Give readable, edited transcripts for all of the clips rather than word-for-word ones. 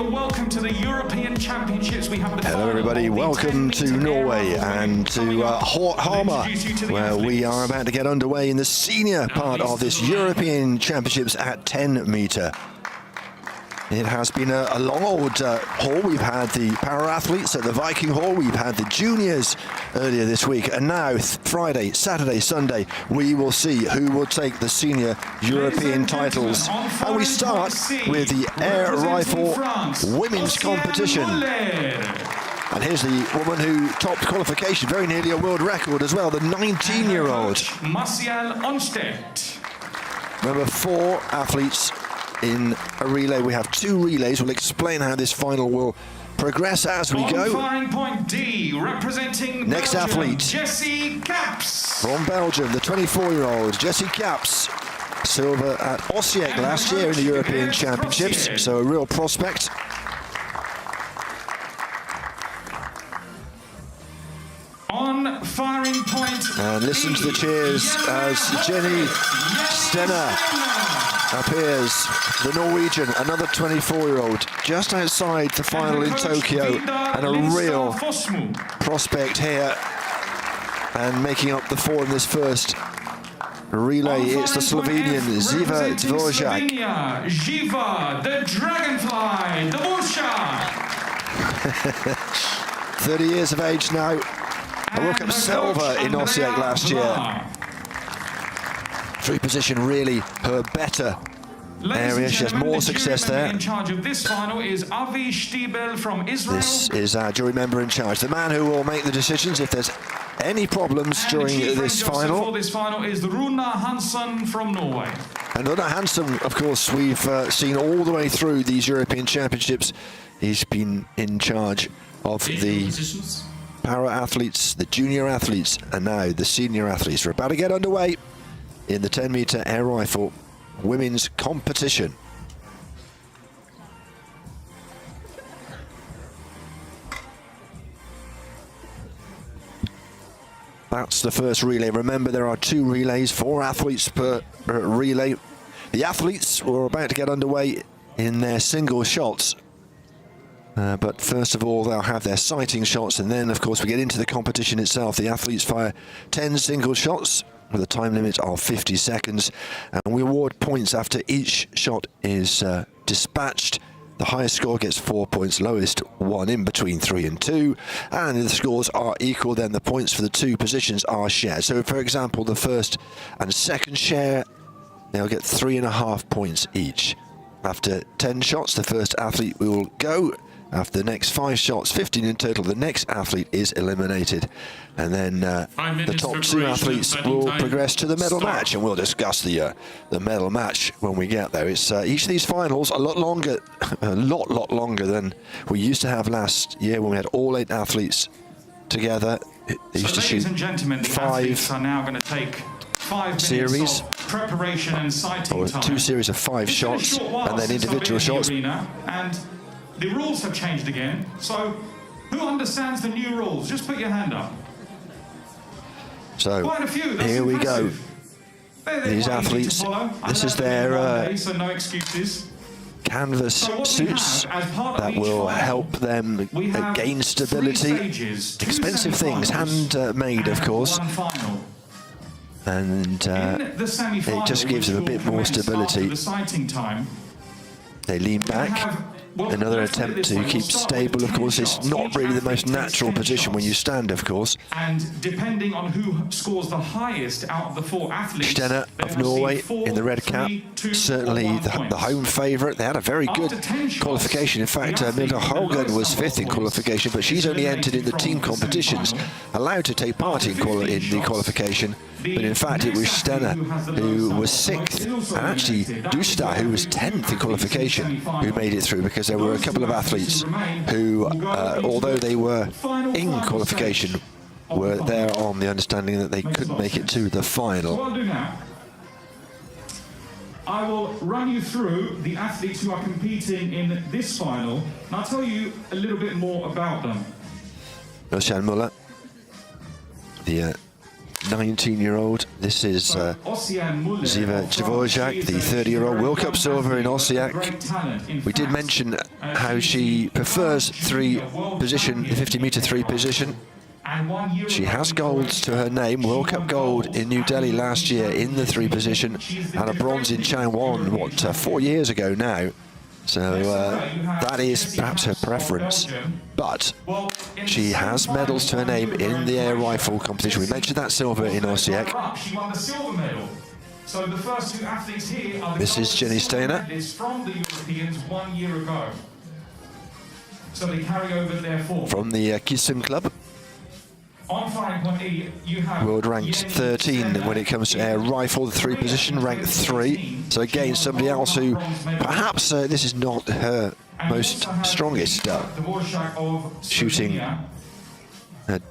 welcome to the European Championships. We have the Hello everybody, welcome to Norway and to Hamar, where we are about to get underway in the senior part of this European Championships at 10 metre. It has been a long old haul. We've had the para-athletes at the Viking Hall, we've had the juniors earlier this week, and now Friday, Saturday, Sunday, we will see who will take the senior European titles. And we start with the air rifle women's competition. And here's the woman who topped qualification, very nearly a world record as well, the 19-year-old. Remember, 4 athletes in a relay. We have 2 relays. We'll explain how this final will progress as we go. Point D, representing next Belgium, athlete, Jessie Caps. From Belgium, the 24-year-old Jessie Caps. Silver at ECH last year in the European Championships, so a real prospect. On firing point. And listen to the cheers as Jenny Stenner appears, the Norwegian, another 24-year-old, just outside the final in Tokyo, and a real prospect here. And making up the 4 in this first relay, it's the Slovenian Živa Dvořák. Živa, the Dragonfly, Dvořák. 30 years of age now. A World Cup silver in ECH last year. Free position really her better area. She has more success there. In charge of this final is Avi Stiebel from Israel. This is our jury member in charge, the man who will make the decisions if there's any problems during this final. For this final is the Rune Hansen from Norway. And Rune Hansen, of course, we've seen all the way through these European Championships. He's been in charge of the para-athletes, the junior athletes, and now the senior athletes. We're about to get underway in the 10-metre air rifle women's competition. That's the first relay. Remember, there are 2 relays, 4 athletes per relay. The athletes were about to get underway in their single shots. But first of all, they'll have their sighting shots, and then, of course, we get into the competition itself. The athletes fire 10 single shots with a time limit of 50 seconds, and we award points after each shot is dispatched. The highest score gets 4 points, lowest 1, in between 3 and 2, and if the scores are equal, then the points for the 2 positions are shared. So, for example, the first and second share, they'll get 3.5 points each. After 10 shots, the first athlete will go. After the next 5 shots, 15 in total, the next athlete is eliminated. And then the top 2 athletes will progress to the medal match, and we'll discuss the medal match when we get there. It's each of these finals a lot longer, a lot longer than we used to have last year when we had all 8 athletes together. They used to shoot 5 are now going to take 5 series, of preparation and sighting time. 2 series of 5 shots, and then individual shots. And the rules have changed again, so who understands the new rules? Just put your hand up. So, quite a few. That's here impressive. we go. These athletes, this is their so no excuses. Canvas suits that will help them gain stability. Expensive things, handmade, of course. And it just gives them a bit more stability. They lean back. Another attempt to keep stable, of course. It's not really the most natural position when you stand, of course. And depending on who scores the highest out of the 4 athletes, Stenner of Norway in the red cap, certainly the home favourite. They had a very good qualification. In fact, Milda Holgen was 5th in qualification, but she's only entered in the team competitions, allowed to take part in the qualification. But in fact, it was Stenner who was 6th, and actually Dustad, who was 10th in qualification, who made it through, because there were a couple of athletes who, although they were in qualification, were there on the understanding that they couldn't make it to the final. So what I'll do now, I will run you through the athletes who are competing in this final, and I'll tell you a little bit more about them. Roshan Muller, the 19-year-old. This is Ziva Dvorak, the 30-year-old World Cup silver in Osijek. We did mention how she prefers the 50-meter three position. She has golds to her name, World Cup gold in New Delhi last year in the three position, and a bronze in Changwon, 4 years ago now. So that is perhaps her preference, but she has medals to her name in the air rifle competition. We mentioned that silver in Osijek. This is Jenny Steiner. From the Europeans 1 year ago. So they carry over their form. From the Kisim Club. On Firing Point E, you have World ranked 13 when it comes to air rifle, the three position, ranked 3. So again, somebody else who perhaps this is not her most strongest shooting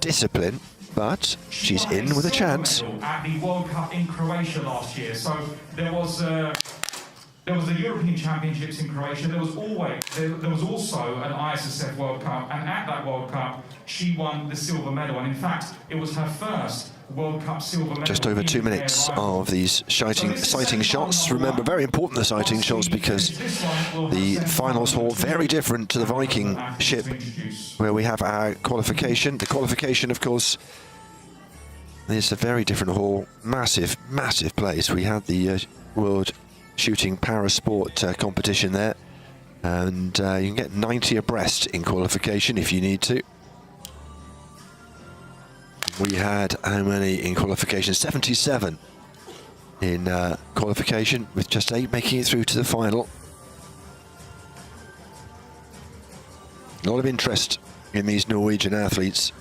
discipline, but she's in with a chance. At the World Cup in Croatia last year, so there was the European Championships in Croatia. There was also an ISSF World Cup, and at that World Cup, she won the silver medal. And in fact, it was her first World Cup silver medal. Just over 2 minutes of these sighting shots. Remember, very important, the sighting shots, because the finals hall very different to the Viking ship, where we have our qualification. The qualification, of course, is a very different hall, massive place. We had the World Shooting Parasport competition there, and you can get 90 abreast in qualification if you need to. We had how many in qualification? 77 in qualification, with just 8 making it through to the final. A lot of interest in these Norwegian athletes.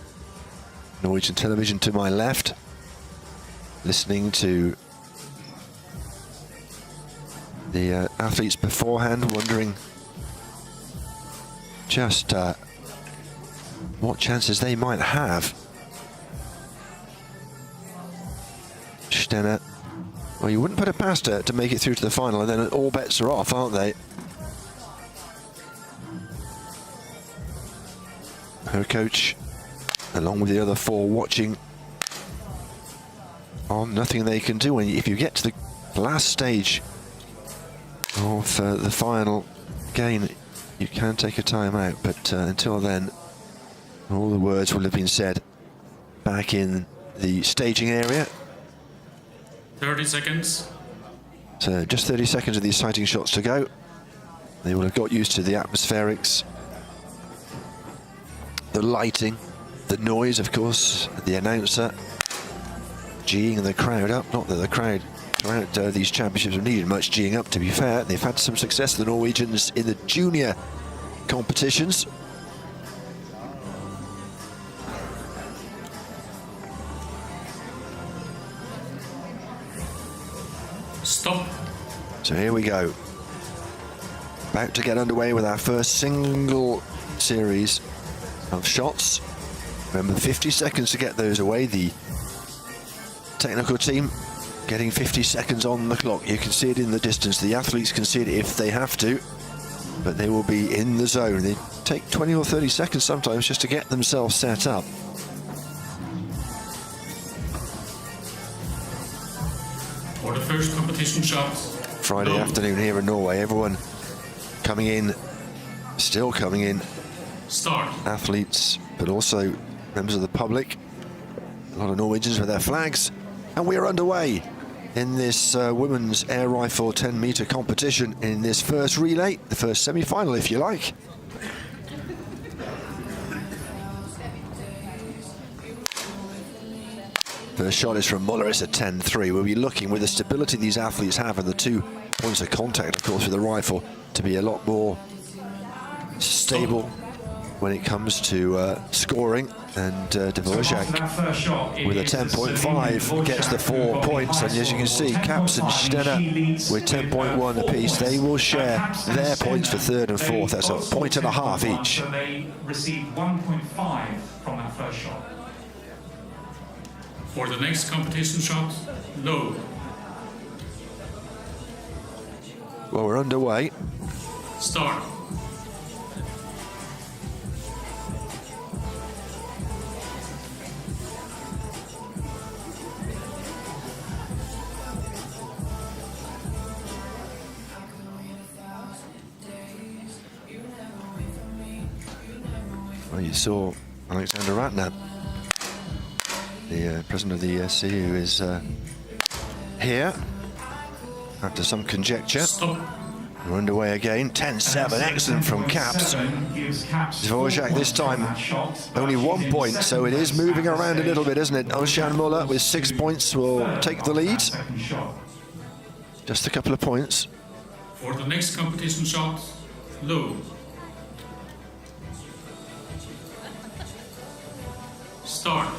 Norwegian television to my left, listening to the athletes beforehand, wondering just what chances they might have. Steiner, well, you wouldn't put it past her to make it through to the final, and then all bets are off, aren't they? Her coach, along with the other 4, watching on nothing they can do. And if you get to the last stage of the final, again, you can take a time out, but until then, all the words will have been said back in the staging area. 30 seconds. So just 30 seconds of these sighting shots to go. They will have got used to the atmospherics, the lighting, the noise, of course, the announcer geeing the crowd up. Not that the crowd throughout these championships have needed much geeing up, to be fair. They've had some success, the Norwegians, in the junior competitions. Stop. So here we go. About to get underway with our first single series of shots. Remember, 50 seconds to get those away. The technical team getting 50 seconds on the clock. You can see it in the distance. The athletes can see it if they have to, but they will be in the zone. They take 20 or 30 seconds sometimes just to get themselves set up. For the first competition shot. Friday afternoon here in Norway. Everyone coming in, still coming in. Start. Athletes, but also members of the public. A lot of Norwegians with their flags. And we are underway in this women's air rifle 10-meter competition in this first relay, the first semi-final, if you like. First shot is from Muller. It's a 10-3. We'll be looking, with the stability these athletes have and the 2 points of contact, of course, with the rifle, to be a lot more stable when it comes to scoring. And Dvorak, with a 10.5, gets the 4 points. And as you can see, Caps and Steiner with 10.1 apiece. They will share their points for 3rd and 4th. That's a 1.5 each. So they received 1.5 from that first shot. For the next competition shot, low. Well, we're underway. Start. Well, you saw Alexander Ratner, the president of the ESC, who is here after some conjecture. Stop. We're underway again. 10-7, excellent from Caps. Dvorak this time only 1 point, so it is moving around a little bit, isn't it? Özcan Muller with 6 points will take the lead. Just a couple of points. For the next competition shot, low. Start.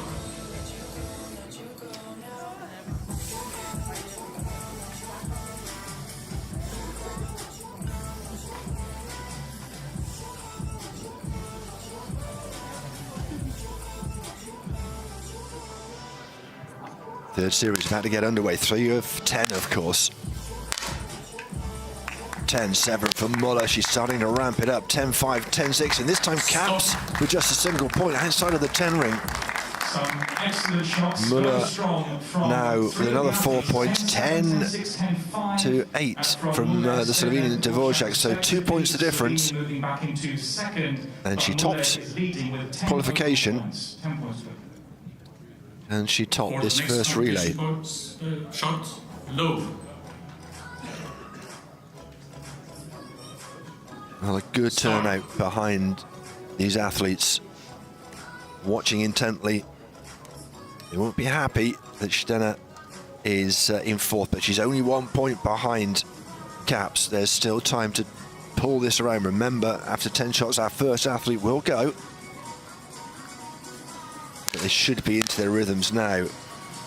Third series about to get underway. 3 of 10, of course. 10-7 for Muller. She's starting to ramp it up. 10-5, 10-6, and this time Caps with just a single point outside of the 10 ring. Some excellent shots. Muller now with another 4 points. 10-8 from the Slovenian Dvorak, so 2 points the difference. And she topped qualification. And she topped this first relay. Shot low. Well, a good turnout behind these athletes. Watching intently. They won't be happy that Stena is in fourth, but she's only 1 point behind Caps. There's still time to pull this around. Remember, after 10 shots, our first athlete will go. But they should be into their rhythms now.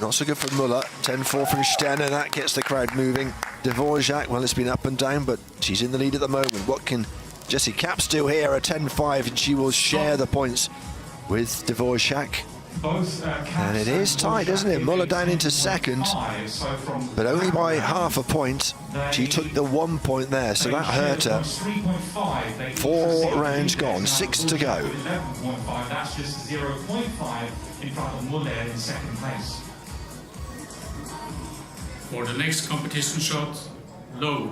Not so good for Muller. 10-4 from Stena. That gets the crowd moving. Dvorak, well, it's been up and down, but she's in the lead at the moment. What can Jessie Caps do here? A 10-5, and she will share the points with Dvorak. And it is tight, isn't it? Muller down into second, but only by half a point. She took the 1 point there, so that hurt her. 4 rounds gone, 6 to go. That's just 0.5 in front of Muller in second place. For the next competition shot, low.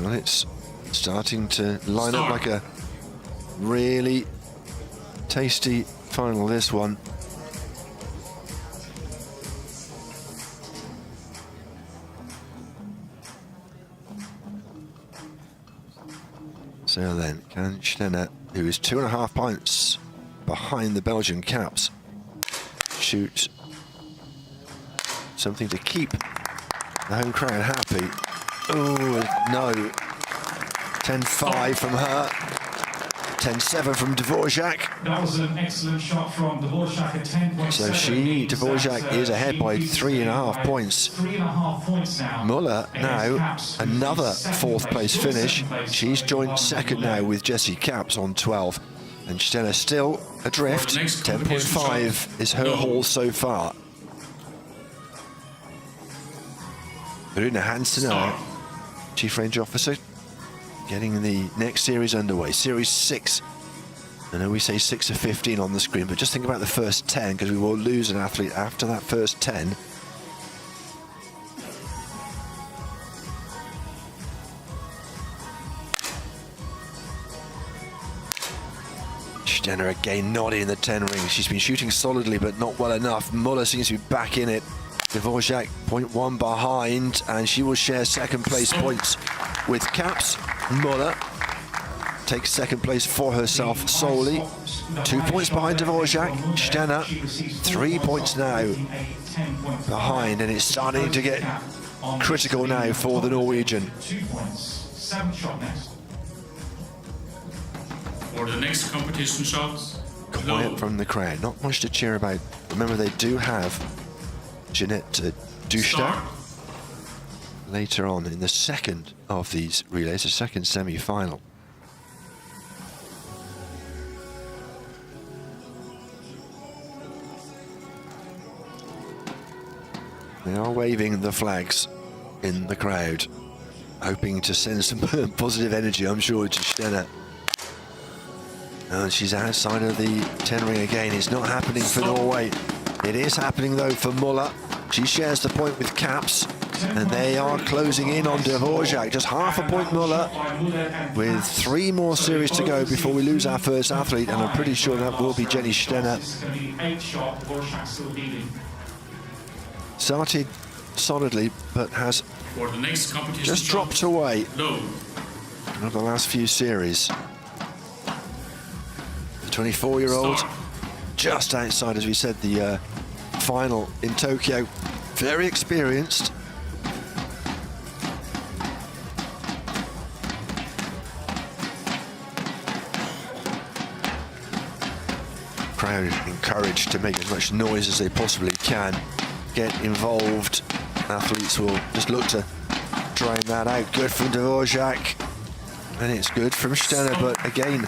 Well, it's starting to line up like a really tasty final, this one. So then, can Stena, who is 2.5 points behind the Belgian Caps, shoot something to keep the home crowd happy? Oh, no. 10-5 from her. 10-7 from Dvorak. That was an excellent shot from Dvorak at 10.7. So Dvorak is ahead by 3.5 points. 3.5 points now. Muller now, another fourth place finish. She's joined second now with Jessie Caps on 12. And Stena still adrift. 10.5 is her haul so far. Rune Hansen, our Chief Ranger Officer, getting the next series underway. Series 6. I know we say 6 of 15 on the screen, but just think about the first 10, because we will lose an athlete after that first 10. Stena again not in the 10 ring. She's been shooting solidly, but not well enough. Muller seems to be back in it. Dvorak 0.1 behind, and she will share second place points with Caps. Muller takes second place for herself solely. 2 points behind Dvorak. Stena 3 points now behind, and it's starting to get critical now for the Norwegian. 2 points. 7 shot next. For the next competition shot, Quiet low. from the crowd. Not much to cheer about. Remember, they do have Jeanette Duchta later on in the second of these relays, the second semi-final. They are waving the flags in the crowd, hoping to send some positive energy, I'm sure, to Stena. And she's outside of the 10 ring again. It's not happening for Norway. It is happening though for Muller. She shares the point with Caps. And they are closing in on Dvorak. Just half a point Muller, with 3 more series to go before we lose our first athlete, and I'm pretty sure that will be Jenny Stenner. Started solidly, but has For the next competition just dropped away low. over the last few series. The 24-year-old, just outside, as we said, the final in Tokyo. Very experienced. Crowd encouraged to make as much noise as they possibly can. Get involved. Athletes will just look to drown that out. Good from Dvorak. And it's good from Stenner, but again,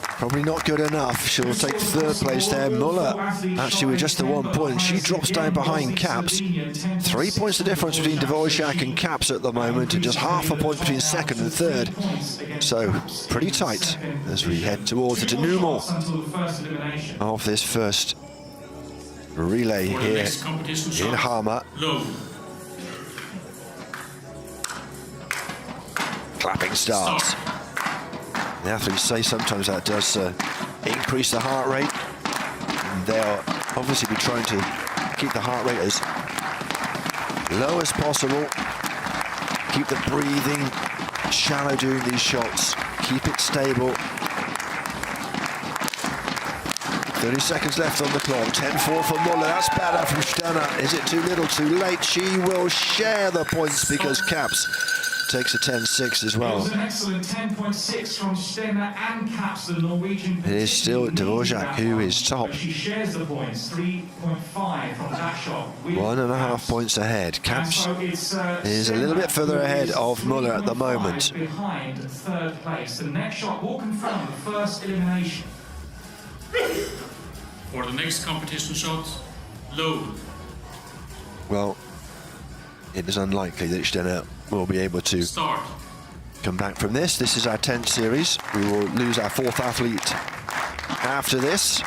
probably not good enough. She'll take 3rd place there. Muller, actually with just the 1 point, she drops down behind Caps. 3 points the difference between Dvorak and Caps at the moment, and just half a point between 2nd and 3rd. So pretty tight as we head towards the denouement of this first relay here in Hamar. Clapping starts. The athletes say sometimes that does increase the heart rate. And they'll obviously be trying to keep the heart rate as low as possible. Keep the breathing shallow during these shots. Keep it stable. 30 seconds left on the clock. 10-4 for Muller. That's better from Stenner. Is it too little, too late? She will share the points because Caps takes a 10-6 as well. It was an excellent 10.6 from Stenner and Caps, the Norwegian. It is still Dvorak who is top. She shares the points, 3.5 from that shot. 1.5 points ahead. Caps is a little bit further ahead of Muller at the moment. Behind 3rd place. The next shot will confirm the first elimination. For the next competition shot, low. Well, it is unlikely that Stenner will be able to come back from this. This is our 10th series. We will lose our 4th athlete after this.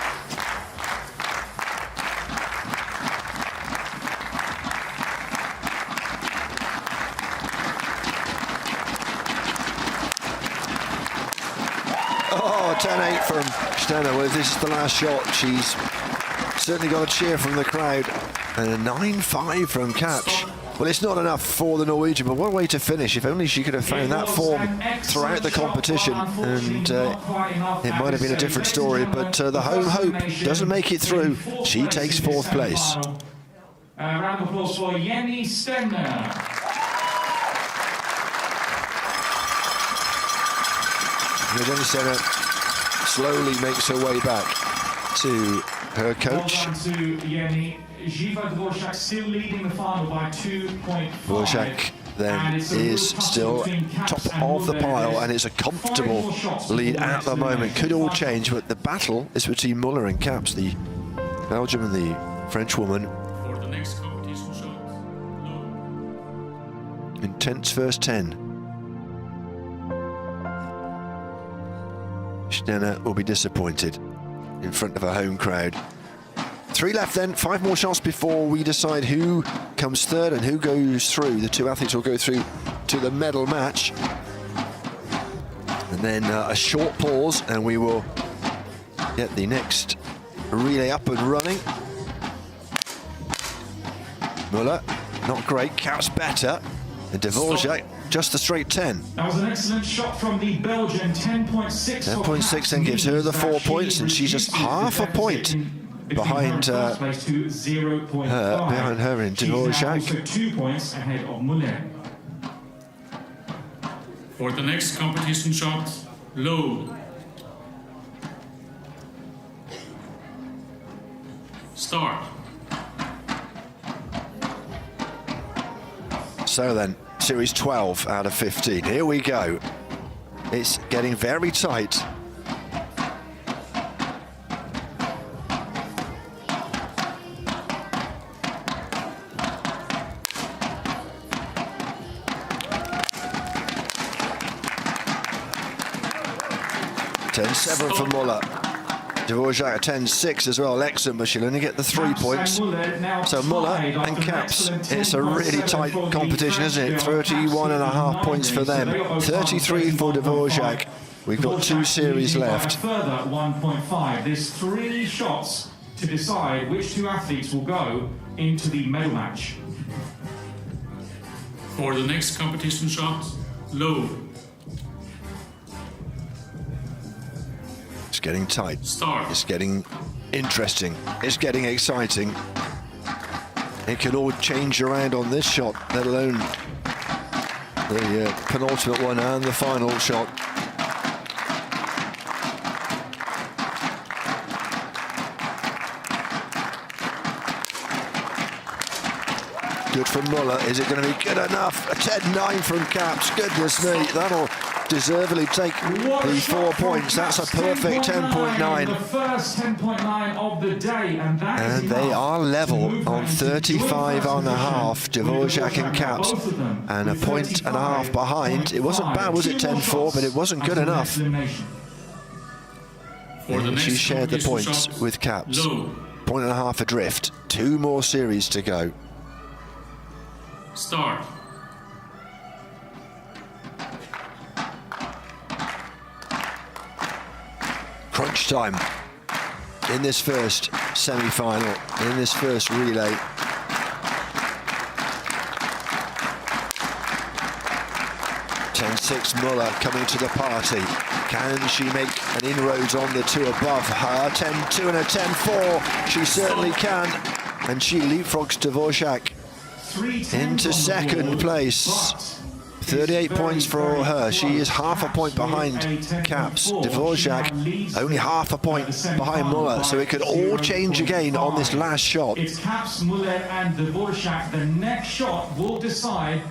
Oh, 10-8 from Stenner. Well, if this is the last shot, she's certainly got a cheer from the crowd. And a 9-5 from Catch. Well, it's not enough for the Norwegian, but what a way to finish. If only she could have found that form throughout the competition, and it might have been a different story, but the home hope doesn't make it through. She takes 4th place. Round of applause for Jenny Stenner. Jenny Stenner slowly makes her way back to her coach. Well done to Jenny. Dvorak still leading the final by 2.5. Dvorak then is still top of the pile, and it's a comfortable lead at the moment. Could all change, but the battle is between Muller and Caps, the Belgium and the French woman. For the next competition shot, low. Intense first 10. Stenner will be disappointed in front of a home crowd. 3 left then, 5 more shots before we decide who comes 3rd and who goes through. The 2 athletes will go through to the medal match. And then a short pause, and we will get the next relay up and running. Muller, not great. Caps better. And Dvorak, just a straight 10. That was an excellent shot from the Belgian, 10.6. 10.6 then gives her the 4 points, and she's just half a point behind her in Dvorak. Also 2 points ahead of Muller. For the next competition shot, low. Start. So then, series 12 out of 15. Here we go. It's getting very tight. Seven for Muller. Dvorak a 10.6 as well. Excellent, but she'll only get the 3 points. So Muller and Caps, it's a really tight competition, isn't it? 31.5 points for them, 33 for Dvorak. We've got 2 series left. Further 1.5. There's 3 shots to decide which 2 athletes will go into the medal match. For the next competition shot, low. It's getting tight. Start. It's getting interesting. It's getting exciting. It can all change around on this shot, let alone the penultimate one and the final shot. Good from Muller. Is it going to be good enough? A 10.9 from Caps. Goodness me, that'll deservedly take the 4 points. That's a perfect 10.9. The first 10.9 of the day, and they are level on 35.5. Dvorak and Caps, and a 1.5 behind. It wasn't bad, was it? 10.4, but it wasn't good enough. And she shared the points with Caps. 1.5 adrift. 2 more series to go. Start. Crunch time in this first semi-final, in this first relay. .6 Muller coming to the party. Can she make an inroads on the 2 above her? 10.2 and a 10.4. She certainly can. And she leapfrogs Dvorak into second place. 38 points for her. She is half a point behind Caps. Dvorak only half a point behind Muller, so it could all change again on this last shot. It's Caps, Muller and Dvorak. The next shot will decide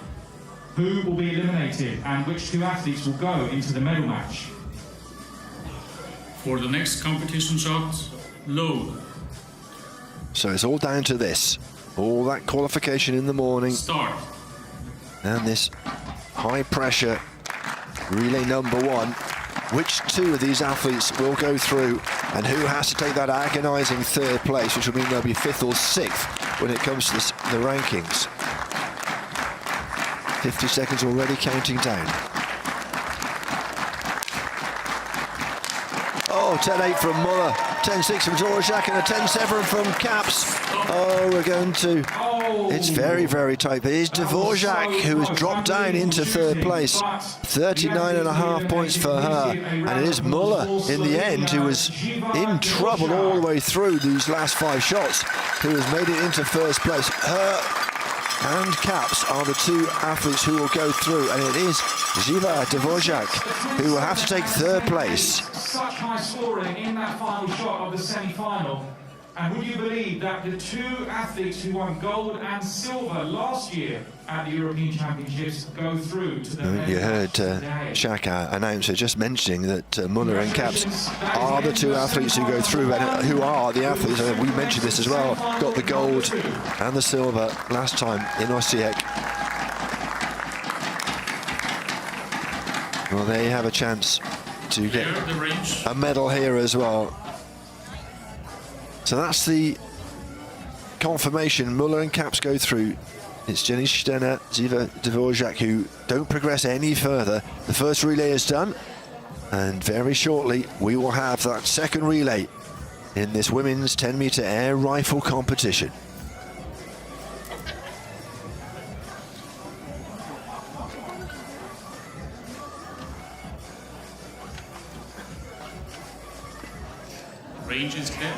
who will be eliminated and which 2 athletes will go into the medal match. For the next competition shot, low. So it's all down to this. All that qualification in the morning. Start. And this high pressure relay number 1. Which 2 of these athletes will go through, and who has to take that agonizing 3rd place, which will mean they'll be 5th or 6th when it comes to the rankings. 50 seconds already counting down. Oh, 10.8 from Muller, 10.6 from Dvorak, and a 10.7 from Caps. Oh, we're going to... It's very, very tight. But it's Dvorak who has dropped down into 3rd place. 39.5 points for her. And it is Muller, in the end, who was in trouble all the way through these last 5 shots, who has made it into 1st place. Her and Caps are the 2 athletes who will go through, and it is Živa Dvorak who will have to take 3rd place. Such high scoring in that final shot of the semi-final. And would you believe that the 2 athletes who won gold and silver last year at the European Championships go through to the... You heard Shaka announcer just mentioning that Muller and Caps are the 2 athletes who go through, and who are the athletes, we mentioned this as well, got the gold and the silver last time in ECH. Well, they have a chance to get a medal here as well. So that's the confirmation. Muller and Caps go through. It's Jenny Stenner, Živa Dvorak who don't progress any further. The first relay is done, and very shortly we will have that second relay in this women's 10-meter air rifle competition. Range is clear.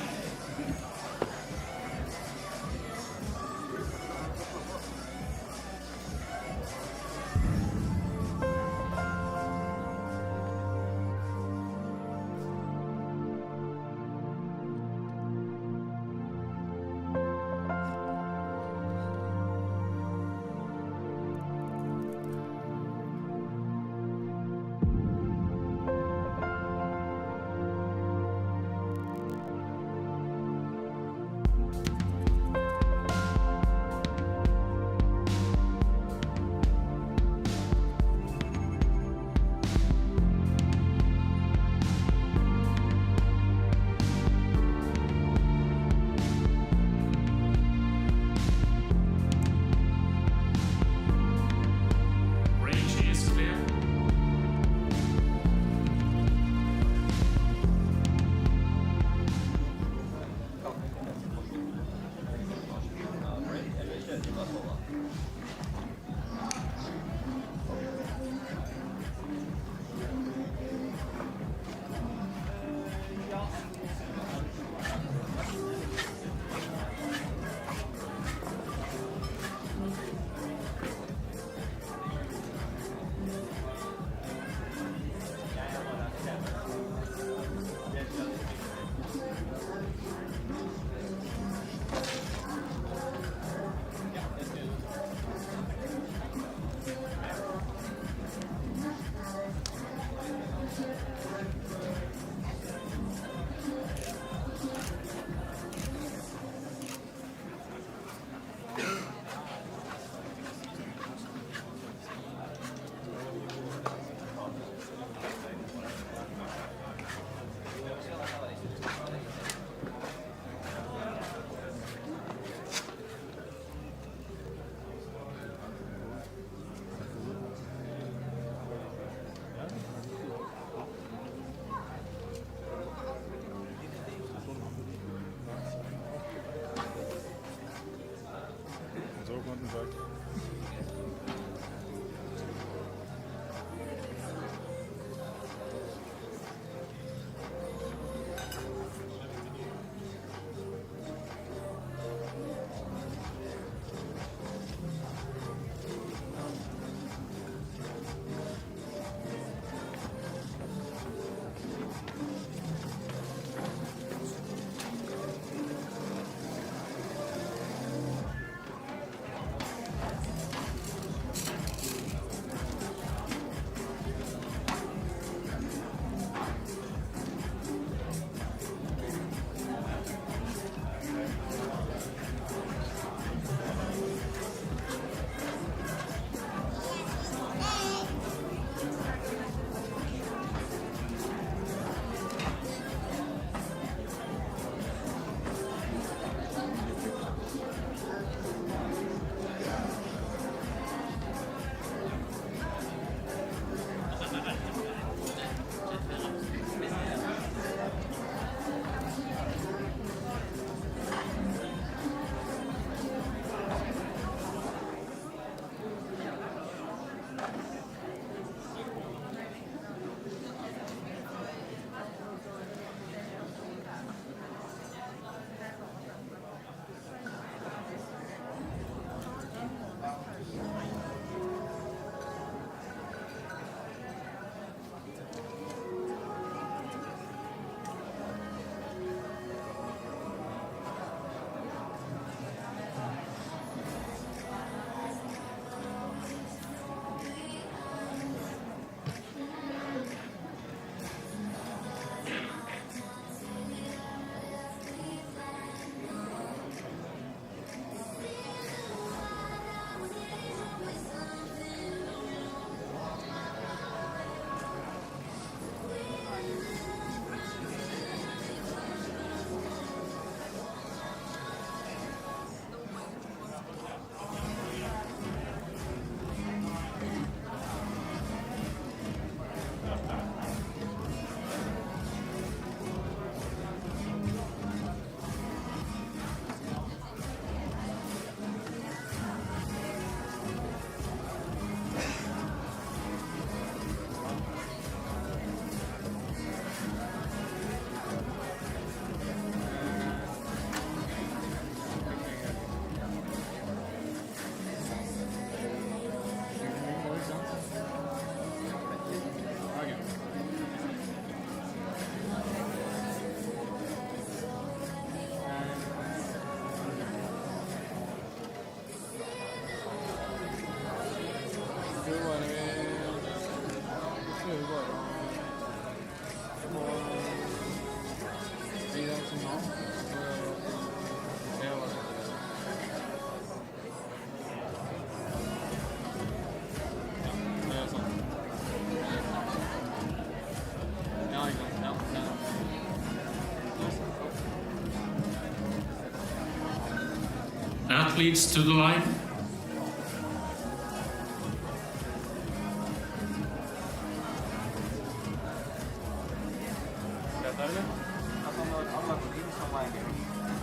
athletes to the line.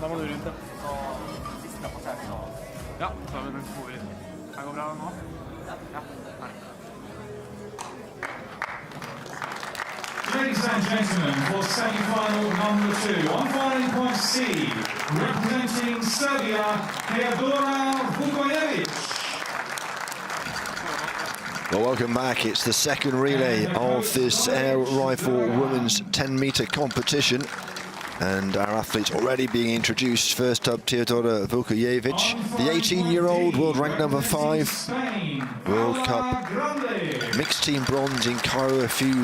Da må du rundt det. Så siste på seg. Ja, så har vi den gode. Kan gå bra nå? Ja. Ladies and gentlemen, for semi-final number 2, on filing point C, representing Serbia, Teodora Vukojevic. Well, welcome back. It's the second relay of this air rifle women's 10-meter competition. And our athletes already being introduced. First up, Teodora Vukojevic, the 18-year-old, world rank number 5, World Cup mixed team bronze in Cairo a few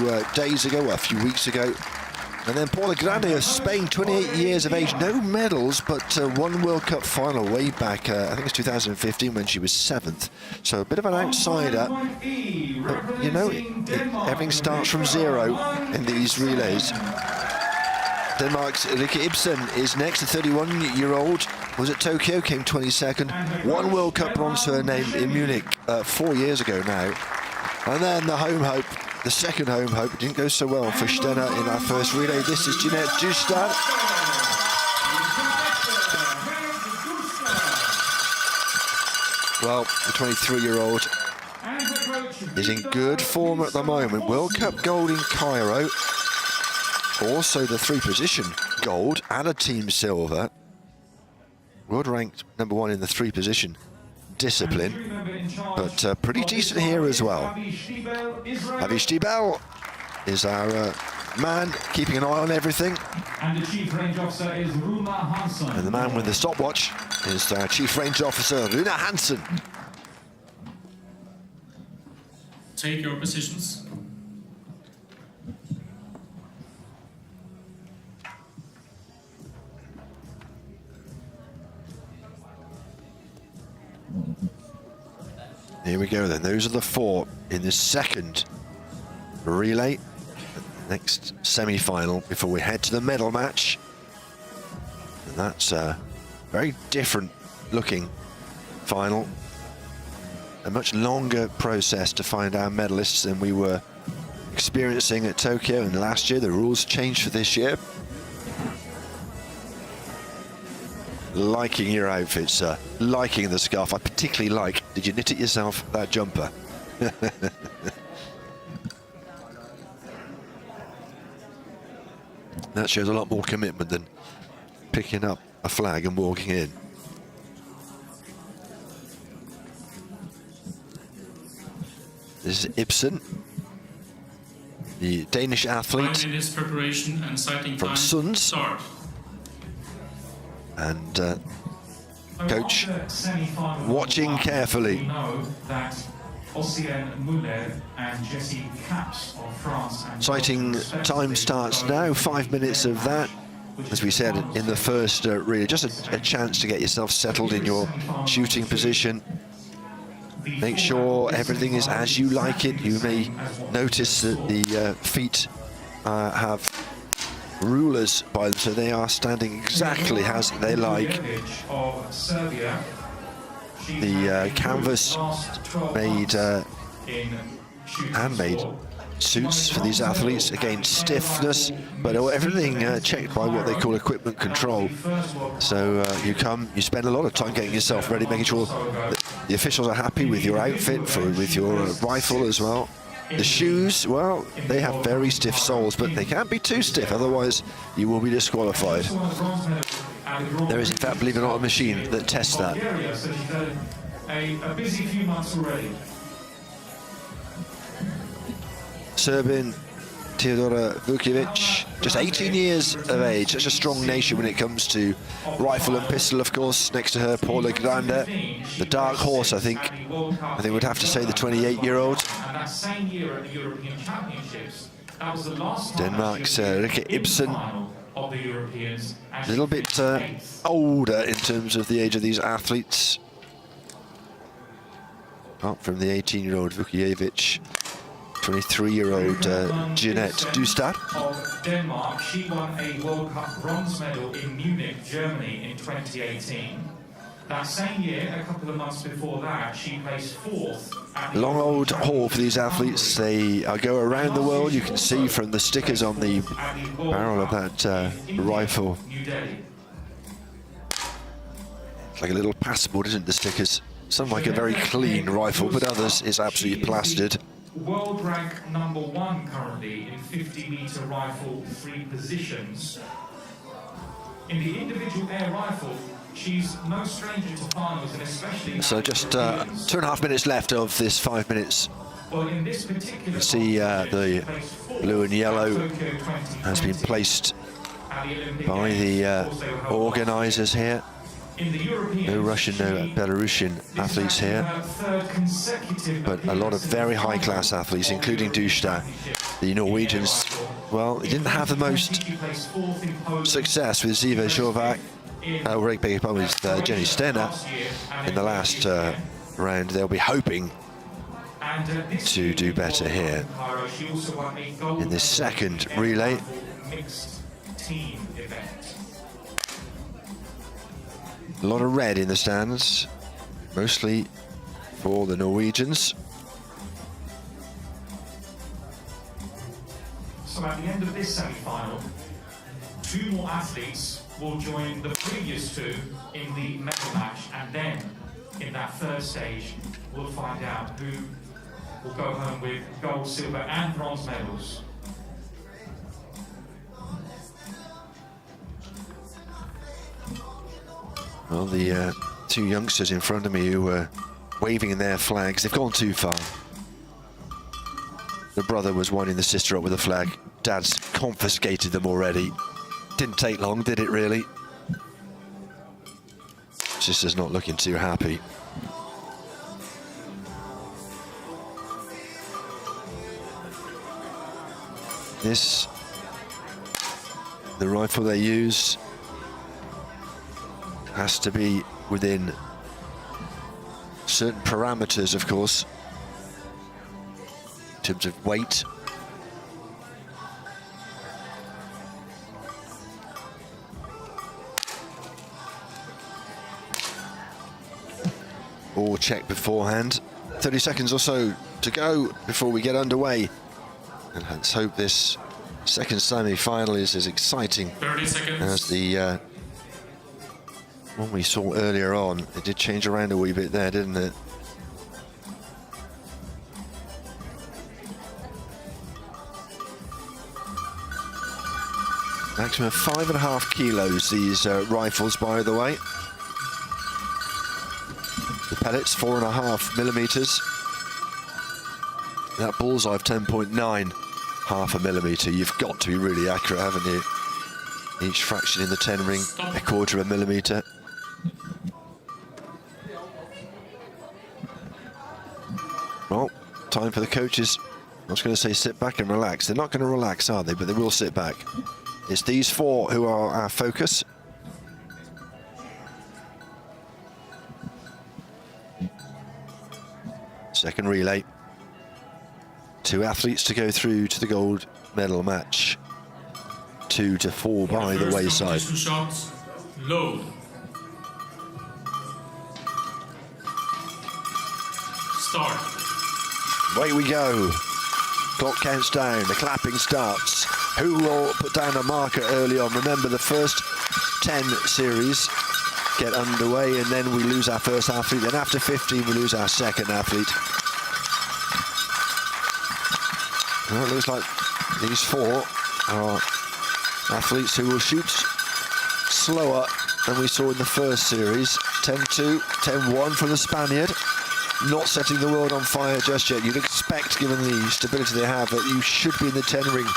weeks ago. And then Paula Grande of Spain, 28 years of age, no medals, but one World Cup final way back, I think it's 2015 when she was 7th. So a bit of an outsider, but you know, everything starts from 0 in these relays. Denmark's Rikke Ibsen is next, the 31-year-old, was at Tokyo, came 22nd, one World Cup bronze to her name in Munich 4 years ago now. And then the home hope, the second home hope, it didn't go so well for Stena in our first relay. This is Jeanette Dustad. Well, the 23-year-old is in good form at the moment. World Cup gold in Cairo. Also the 3-position gold and a team silver. World ranked number 1 in the 3-position discipline, but pretty decent here as well. Avi Stiebel is our man keeping an eye on everything. And the Chief Range Officer is Runa Hansen. And the man with the stopwatch is our Chief Range Officer, Runa Hansen. Take your positions. Here we go then, those are the 4 in the second relay. Next semi-final before we head to the medal match. And that's a very different looking final. A much longer process to find our medalists than we were experiencing at Tokyo and last year. The rules changed for this year. Liking your outfit, sir. Liking the scarf. I particularly like, did you knit it yourself, that jumper? That shows a lot more commitment than picking up a flag and walking in. This is Ibsen, the Danish athlete Preparation and sighting from time. Sunds. Start. And coach watching carefully. We know that Ossian Muller and Jessie Caps of France. Sighting time starts now, 5 minutes of that. As we said in the first relay, just a chance to get yourself settled in your shooting position. Make sure everything is as you like it. You may notice that the feet have rulers by them, so they are standing exactly as they like. The canvas made handmade suits for these athletes, again stiffness, but everything checked by what they call equipment control. So you come, you spend a lot of time getting yourself ready, making sure that the officials are happy with your outfit, with your rifle as well. The shoes, well, they have very stiff soles, but they can't be too stiff, otherwise you will be disqualified. There is, in fact, believe it or not, a machine that tests that. A busy few months already. Serbian Teodora Vukojevic, just 18 years of age, such a strong nation when it comes to rifle and pistol, of course. Next to her, Paula Grande, the dark horse, I think we'd have to say the 28-year-old. Denmark's Rikke Ibsen, a little bit older in terms of the age of these athletes. Up from the 18-year-old Vukojevic. 23-year-old Jeanette Dustad of Denmark. She won a World Cup bronze medal in Munich, Germany in 2018. That same year, a couple of months before that, she placed 4th. Long old haul for these athletes. They go around the world. You can see from the stickers on the barrel of that rifle. It's like a little passport, isn't it, the stickers? Some like a very clean rifle, but others is absolutely plastered. World rank #1 currently in 50-meter rifle 3 positions. In the individual air rifle, she's no stranger to finals, and especially... So just 2.5 minutes left of this 5 minutes. Well, in this particular... You can see the blue and yellow has been placed by the organisers here. No Russian, no Belarusian athletes here, but a lot of very high-class athletes, including Dusta. The Norwegians, well, they didn't have the most success with Ziva Jorvak, with Jenny Stenner in the last round. They'll be hoping to do better here in this second relay. A lot of red in the stands, mostly for the Norwegians. So at the end of this semi-final, 2 more athletes will join the previous 2 in the medal match, and then in that 3rd stage, we'll find out who will go home with gold, silver, and bronze medals. Well, the 2 youngsters in front of me who were waving in their flags, they've gone too far. The brother was winding the sister up with a flag. Dad's confiscated them already. Didn't take long, did it really? Sister's not looking too happy. This, the rifle they use, has to be within certain parameters, of course, in terms of weight. All checked beforehand. 30 seconds or so to go before we get underway. And let's hope this second semi-final is as exciting 30 seconds. as the one we saw earlier on. It did change around a wee bit there, didn't it? Maximum 5.5 kilos, these rifles, by the way. The pellets, 4.5 millimeters. That bullseye of 10.9, half a millimeter. You've got to be really accurate, haven't you? Each fraction in the 10 ring, a quarter of a millimeter. Well, time for the coaches. I was going to say sit back and relax. They're not going to relax, are they? But they will sit back. It's these 4 who are our focus. Second relay. 2 athletes to go through to the gold medal match. 2 to fall by the wayside. Shots, load. Start. Away we go. Clock counts down, the clapping starts. Who will put down a marker early on? Remember, the first 10 series get underway, and then we lose our first athlete. Then after 15, we lose our second athlete. Well, it looks like these 4 are athletes who will shoot slower than we saw in the first series. 10-2, 10-1 from the Spaniard. Not setting the world on fire just yet. You'd expect, given the stability they have, that you should be in the 10 ring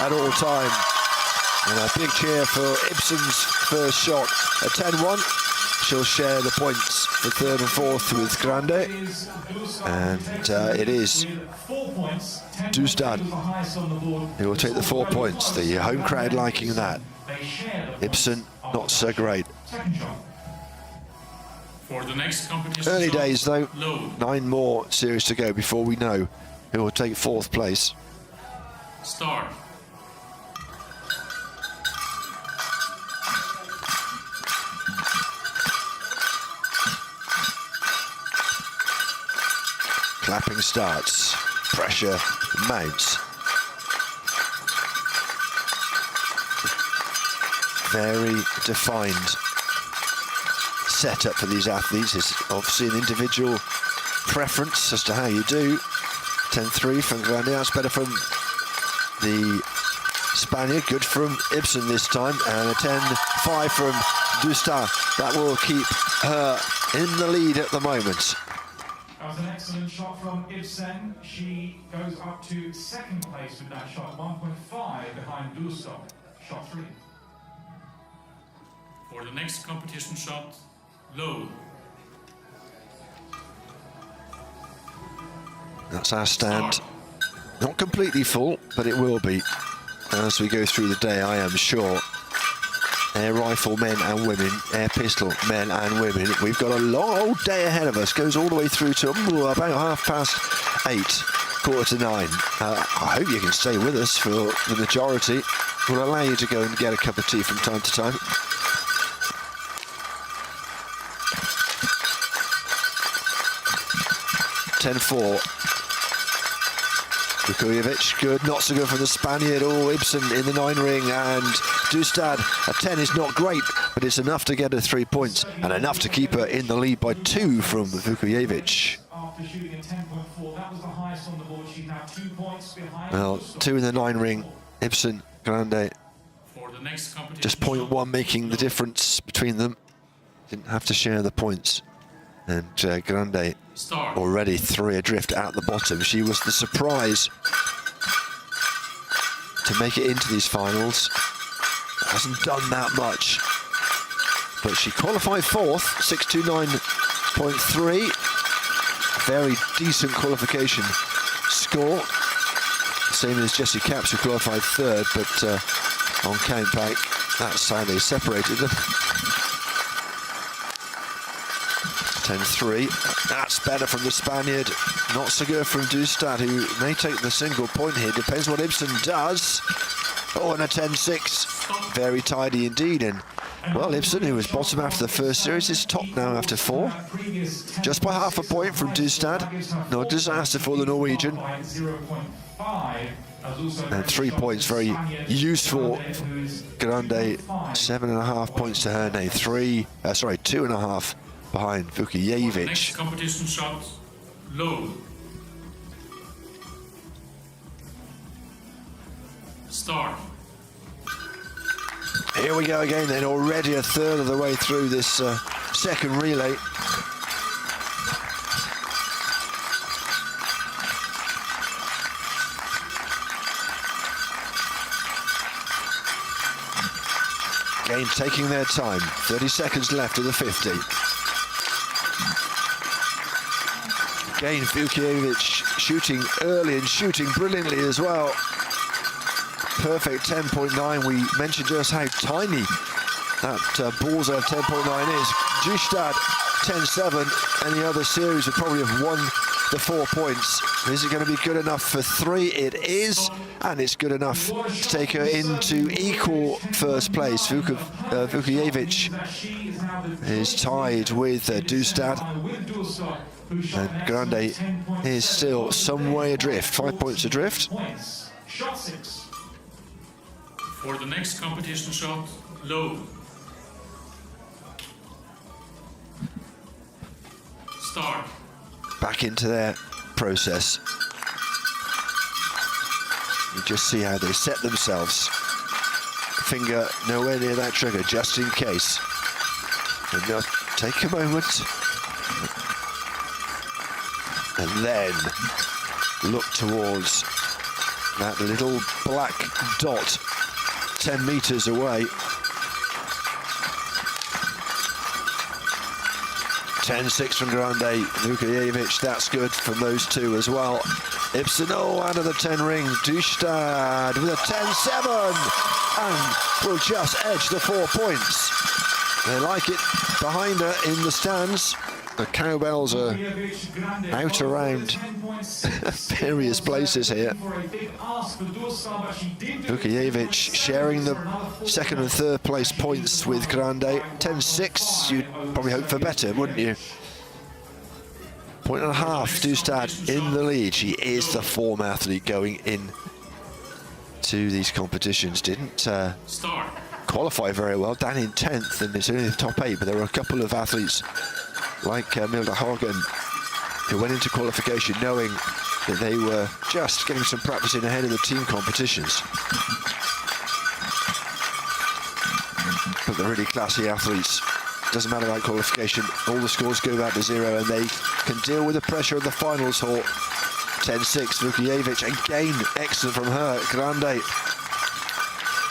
at all time. And a big cheer for Ibsen's first shot. At 10-1, she'll share the points for 3rd and 4th with Grande. And it is Dustad who will take the 4 points. The home crowd liking that. Ibsen, not so great. For the next competition. Early days though, load. 9 more series to go before we know who will take 4th place. Start. Clapping starts. Pressure mounts. Very defined setup for these athletes. It's obviously an individual preference as to how you do. 10-3 from Grande. That's better from the Spaniard. Good from Ibsen this time. And a 10-5 from Dustad. That will keep her in the lead at the moment. That was an excellent shot from Ibsen. She goes up to second place with that shot, 1.5 behind Dustad. Shot 3. For the next competition shot, low. That's our stand. Not completely full, but it will be as we go through the day, I am sure. Air rifle men and women, air pistol men and women. We've got a long old day ahead of us. Goes all the way through to about 8:30, 8:45. I hope you can stay with us for the majority. We'll allow you to go and get a cup of tea from time to time. (10-4). Vukojevic, good, not so good from the Spaniard. Oh, Ibsen in the 9 ring, and Dustad, a 10 is not great, but it's enough to get her 3 points, and enough to keep her in the lead by 2 from Vukojevic. After shooting a 10.4, that was the highest on the board. She's now 2 points behind. Well, 2 in the 9 ring, Ibsen, Grande, For the next competition just 0.1 making the difference between them. Didn't have to share the points. And Grande start. already 3 adrift at the bottom. She was the surprise to make it into these finals. Hasn't done that much, but she qualified 4th, 629.3. Very decent qualification score. Same as Jessie Capps, who qualified 3rd, but on count back, that's how they separated them. 10-3. That's better from the Spaniard. Not so good from Dustad, who may take the single point here. Depends what Ibsen does. Oh, and a 10-6. Very tidy indeed. And, well, Ibsen, who was bottom after the first series, is top now after 4. Just by half a point from Dustad. No disaster for the Norwegian. And 3 points, very useful. Grande, 7.5 points to her name. 2.5 behind Vukojevic. Next competition shot, low. Start. Here we go again then, already a third of the way through this second relay. Again, taking their time. 30 seconds left of the 50. Again, Vukojevic shooting early and shooting brilliantly as well. Perfect 10.9. We mentioned just how tiny that Borza 10.9 is. Dustad 10.7. Any other series would probably have won the 4 points. Is it going to be good enough for 3? It is, and it's good enough to take her into equal first place. Vukojevic is tied with Dustad. And Grande is still some way adrift, 5 points adrift. For the next competition shot, low. Start. Back into their process. You just see how they set themselves. Finger nowhere near that trigger, just in case. And now take a moment. And then look towards that little black dot 10 meters away. 10-6 from Grande. Vukojevic, that's good from those two as well. Ibsen, out of the 10 ring. Dustad with a 10-7 and will just edge the 4 points. They like it behind her in the stands. The cowbells are out around various places here. Vukojevic sharing the 2nd and 3rd place points with Grande. 10-6, you'd probably hope for better, wouldn't you? Point and a half, Dustad in the lead. She is the form athlete going in to these competitions. Didn't qualify very well, down in 10th, and it's only the top 8, but there were a couple of athletes like Milda Hagen who went into qualification knowing that they were just getting some practice in ahead of the team competitions. But they're really classy athletes. Doesn't matter about qualification, all the scores go back to 0 and they can deal with the pressure of the finals hall. 10-6, Vukijevic, again, excellent from her. Grande.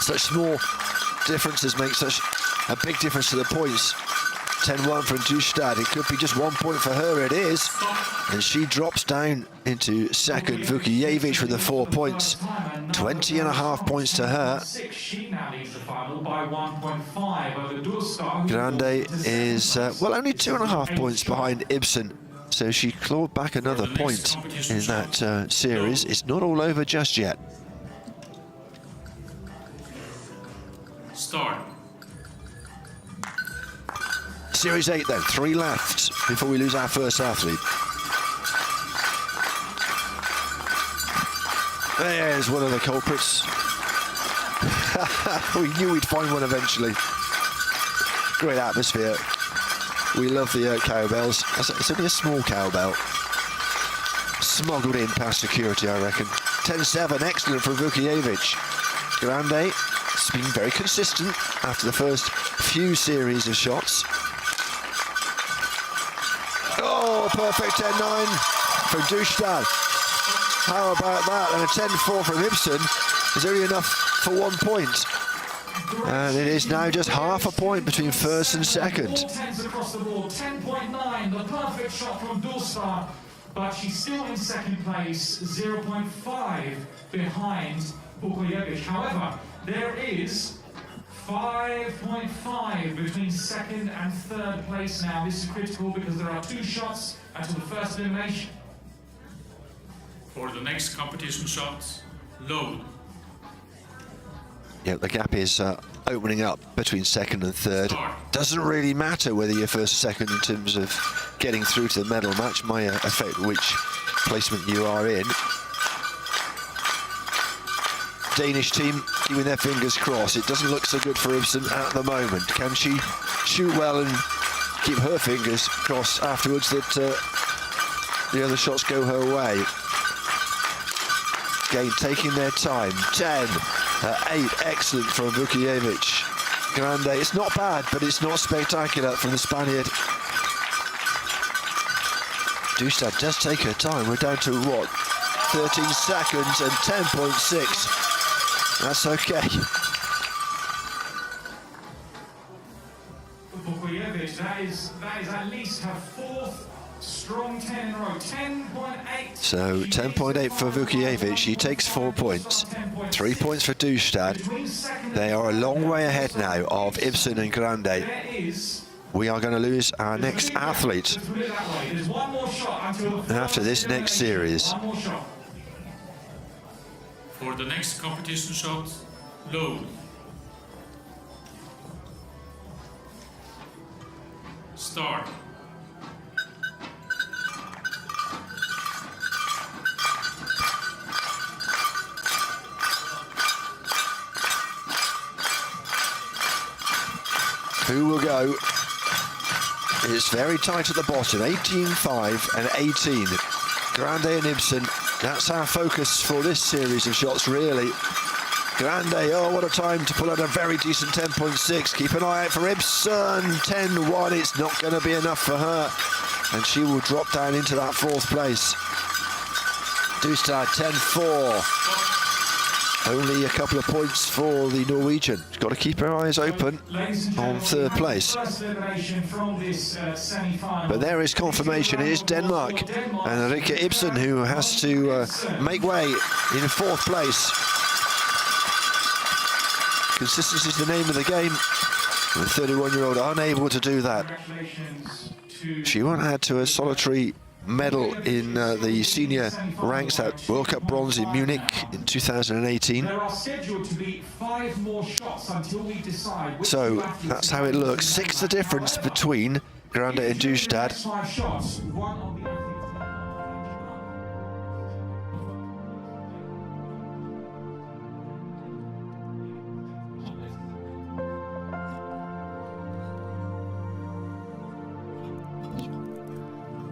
Such small differences make such a big difference to the points. 10-1 from Dustad. It could be just 1 point for her, it is. And she drops down into second. Vukijevic with the 4 points. 20.5 points to her. Grande is, well, only 2.5 points behind Ibsen. So she clawed back another point in that series. It's not all over just yet. Start. Series 8 then, 3 left before we lose our first athlete. There's one of the culprits. We knew we'd find one eventually. Great atmosphere. We love the cowbells. It's only a small cowbell. Smuggled in past security, I reckon. 10-7, excellent from Vukijevic. Grande has been very consistent after the first few series of shots. Oh, perfect 10-9 from Dustad. How about that? And a 10-4 from Ibsen is only enough for 1 point. And it is now just half a point between first and second. 10.9, the perfect shot from Dustad, but she's still in second place, 0.5 behind Vukijevic. However, there is 5.5 between second and third place now. This is critical because there are 2 shots until the first elimination. For the next competition shot, load. Yeah, the gap is opening up between second and third. Doesn't really matter whether you're first or second in terms of getting through to the medal match. Might affect which placement you are in. Danish team keeping their fingers crossed. It doesn't look so good for Ibsen at the moment. Can she shoot well and keep her fingers crossed afterwards that the other shots go her way? Again, taking their time. 10, 8, excellent from Vukijevic. Grande, it's not bad, but it's not spectacular from the Spaniard. Dustad does take her time. We're down to, what, 13 seconds and 10.6. That's okay. Vukijevic, that is at least her 4th strong 10 in a row. 10.8. So 10.8 for Vukijevic. She takes 4 points. 3 points for Dustad. They are a long way ahead now of Ibsen and Grande. We are going to lose our next athlete after this next series. For the next competition shot, load. Start. Who will go? It's very tight at the bottom, 18-5 and 18. Grande and Ibsen, that's our focus for this series of shots, really. Grande, oh, what a time to pull out a very decent 10.6. Keep an eye out for Ibsen, 10-1. It's not going to be enough for her, and she will drop down into that 4th place. Dustad, 10-4. Only a couple of points for the Norwegian. She's got to keep her eyes open on 3rd place. But there is confirmation. It is Denmark and Rikke Ibsen who has to make way in 4th place. Consistency is the name of the game. The 31-year-old unable to do that. She won't add to a solitary medal in the senior ranks at World Cup bronze in Munich in 2018. So that's how it looks. 6 the difference between Grande and Dustad.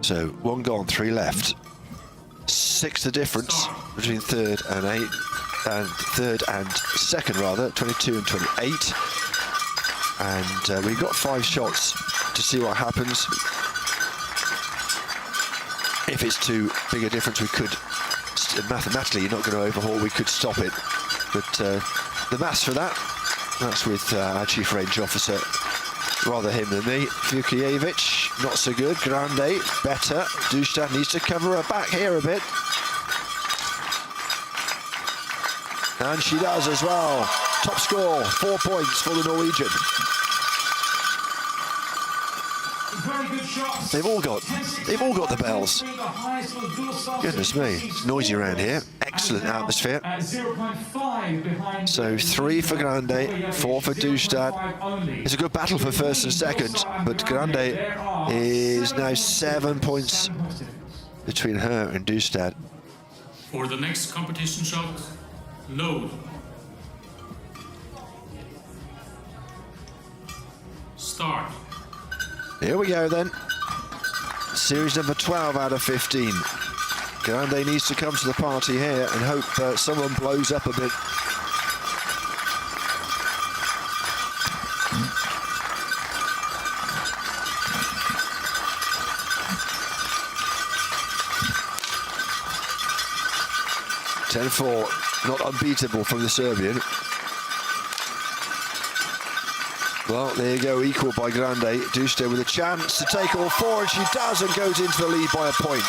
So 1 gone, 3 left. 6 the difference between third and second rather, 22 and 28. And we've got 5 shots to see what happens. If it's too big a difference, we could, mathematically, you're not going to overhaul, we could stop it. But the maths for that, that's with our Chief Range Officer, rather him than me. Vukijevic, not so good. Grande, better. Dustad needs to cover her back here a bit. And she does as well. Top score, 4 points for the Norwegian. Very good shots. They've all got the bells. Goodness me, it's noisy around here. Excellent atmosphere. So 3 for Grande, 4 for Dustad. It's a good battle for first and second, but Grande is now 7 points between her and Dustad. For the next competition shot, load. Start. Here we go then. Series number 12 out of 15. Grande needs to come to the party here and hope someone blows up a bit. (10-4), not unbeatable from the Serbian. Well, there you go, equal by Grande. Dustad with a chance to take all 4, and she does, and goes into the lead by a point.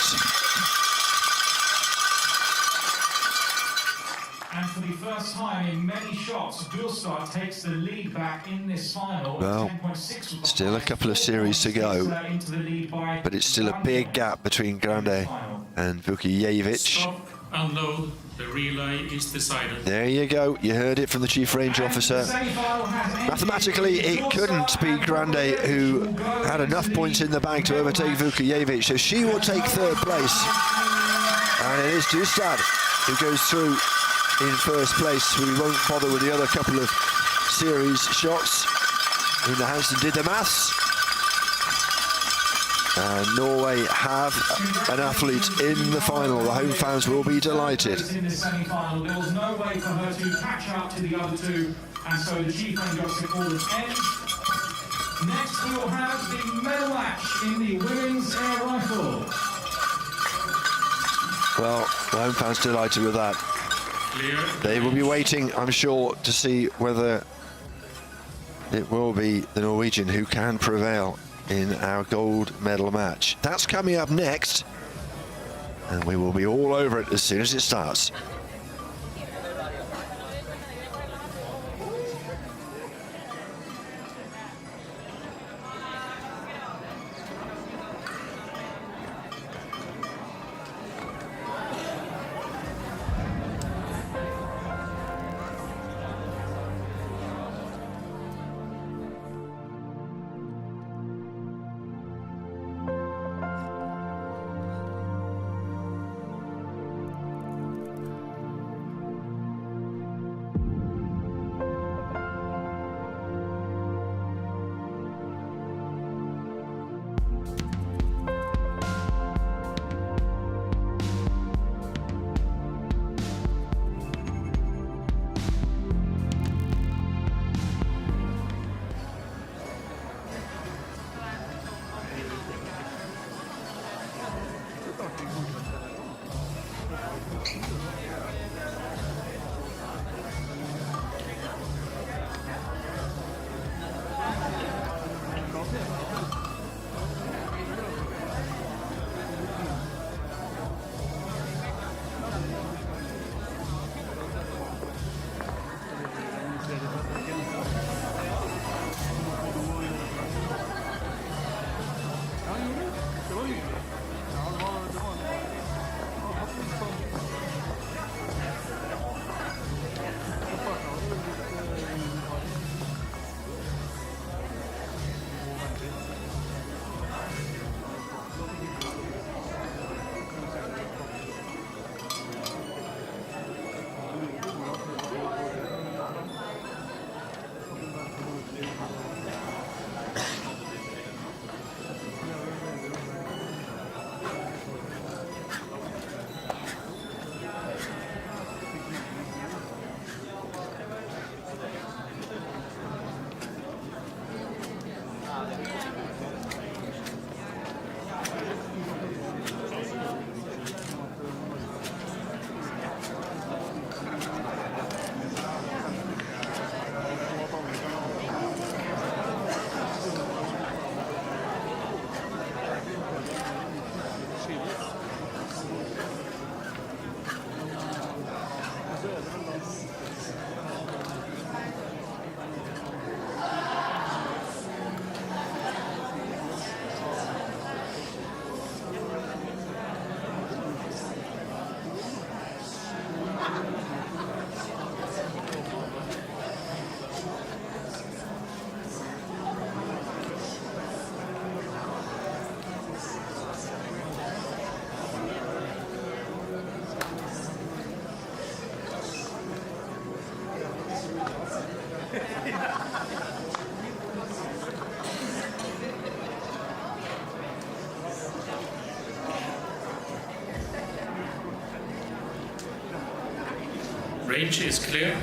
And for the first time in many shots, Dustad takes the lead back in this final. Well, 10.6 still a couple of series to go, but it's still a big gap between Grande and Vukijevic. Stop and load. The relay is decided. There you go, you heard it from the Chief Range Officer. Mathematically, it couldn't be Grande who had enough points in the bag to overtake Vukijevic, so she will take 3rd place. And it is Dustad who goes through in 1st place. We won't bother with the other couple of series shots. Una Hansen did the maths. And Norway have an athlete in the final. The home fans will be delighted. In the semi-final, there was no way for her to catch up to the other 2, and so the Chief Range Officer called an end. Next, we will have the medal match in the women's air rifle. Well, the home fans delighted with that. They will be waiting, I'm sure, to see whether it will be the Norwegian who can prevail in our gold medal match. That's coming up next, and we will be all over it as soon as it starts. Range is clear.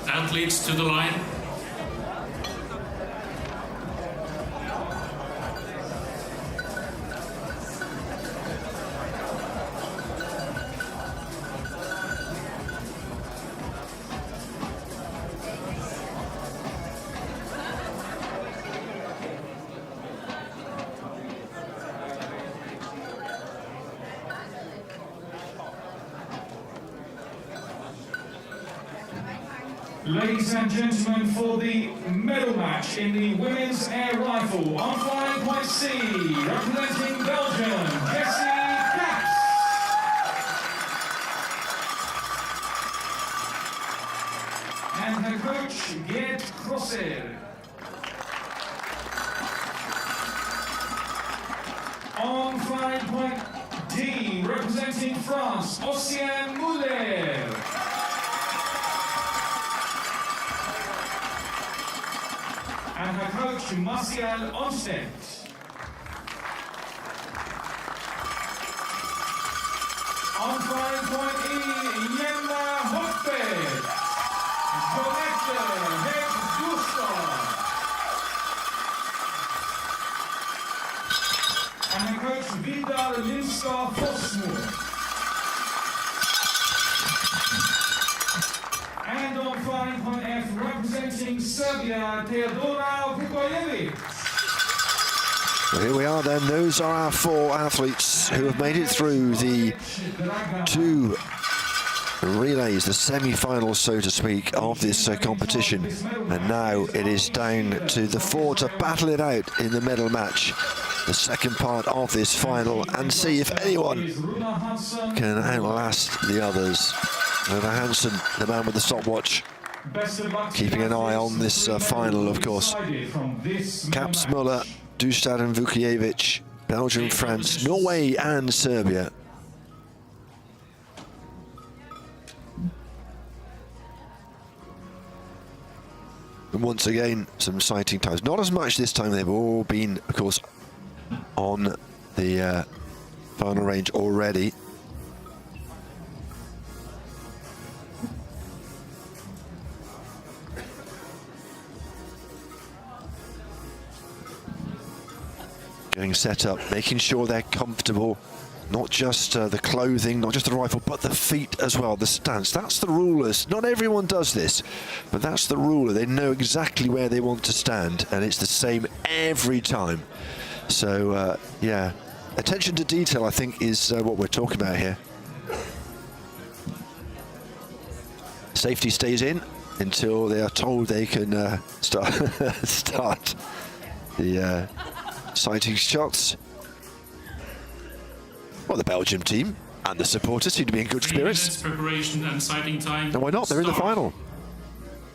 Athletes to the line. Ladies and gentlemen, for the medal match in the women's air rifle, on flying point C, representing Belgium, Jessie Kaps. And her coach, Geert Crosser. On flying point D, representing France, Ossian Muller. And her coach, Martial Onstedt. On flying point E, Jemma Hoppe. Connector, Head Gustav. And her coach, Vidar Lindskar Forsmo. And on flying point F, representing Serbia, Teodora Vukojevic. Well, here we are then. Those are our four athletes who have made it through the two relays, the semi-finals, so to speak, of this competition. And now it is down to the four to battle it out in the medal match, the second part of this final, and see if anyone can outlast the others. Runa Hansen, the man with the stopwatch, keeping an eye on this final, of course. Kaps, Muller, Dustad and Vukojevic, Belgium, France, Norway and Serbia. And once again, some exciting times. Not as much this time. They've all been, of course, on the final range already. getting set up, making sure they're comfortable. Not just the clothing, not just the rifle, but the feet as well, the stance. That's the rulers. Not everyone does this, but that's the ruler. They know exactly where they want to stand, and it's the same every time. So, yeah, attention to detail, I think, is what we're talking about here. Safety stays in until they are told they can start the sighting shots. Well, the Belgium team and the supporters seem to be in good spirits. Preparation and sighting time. And why not? They're in the final.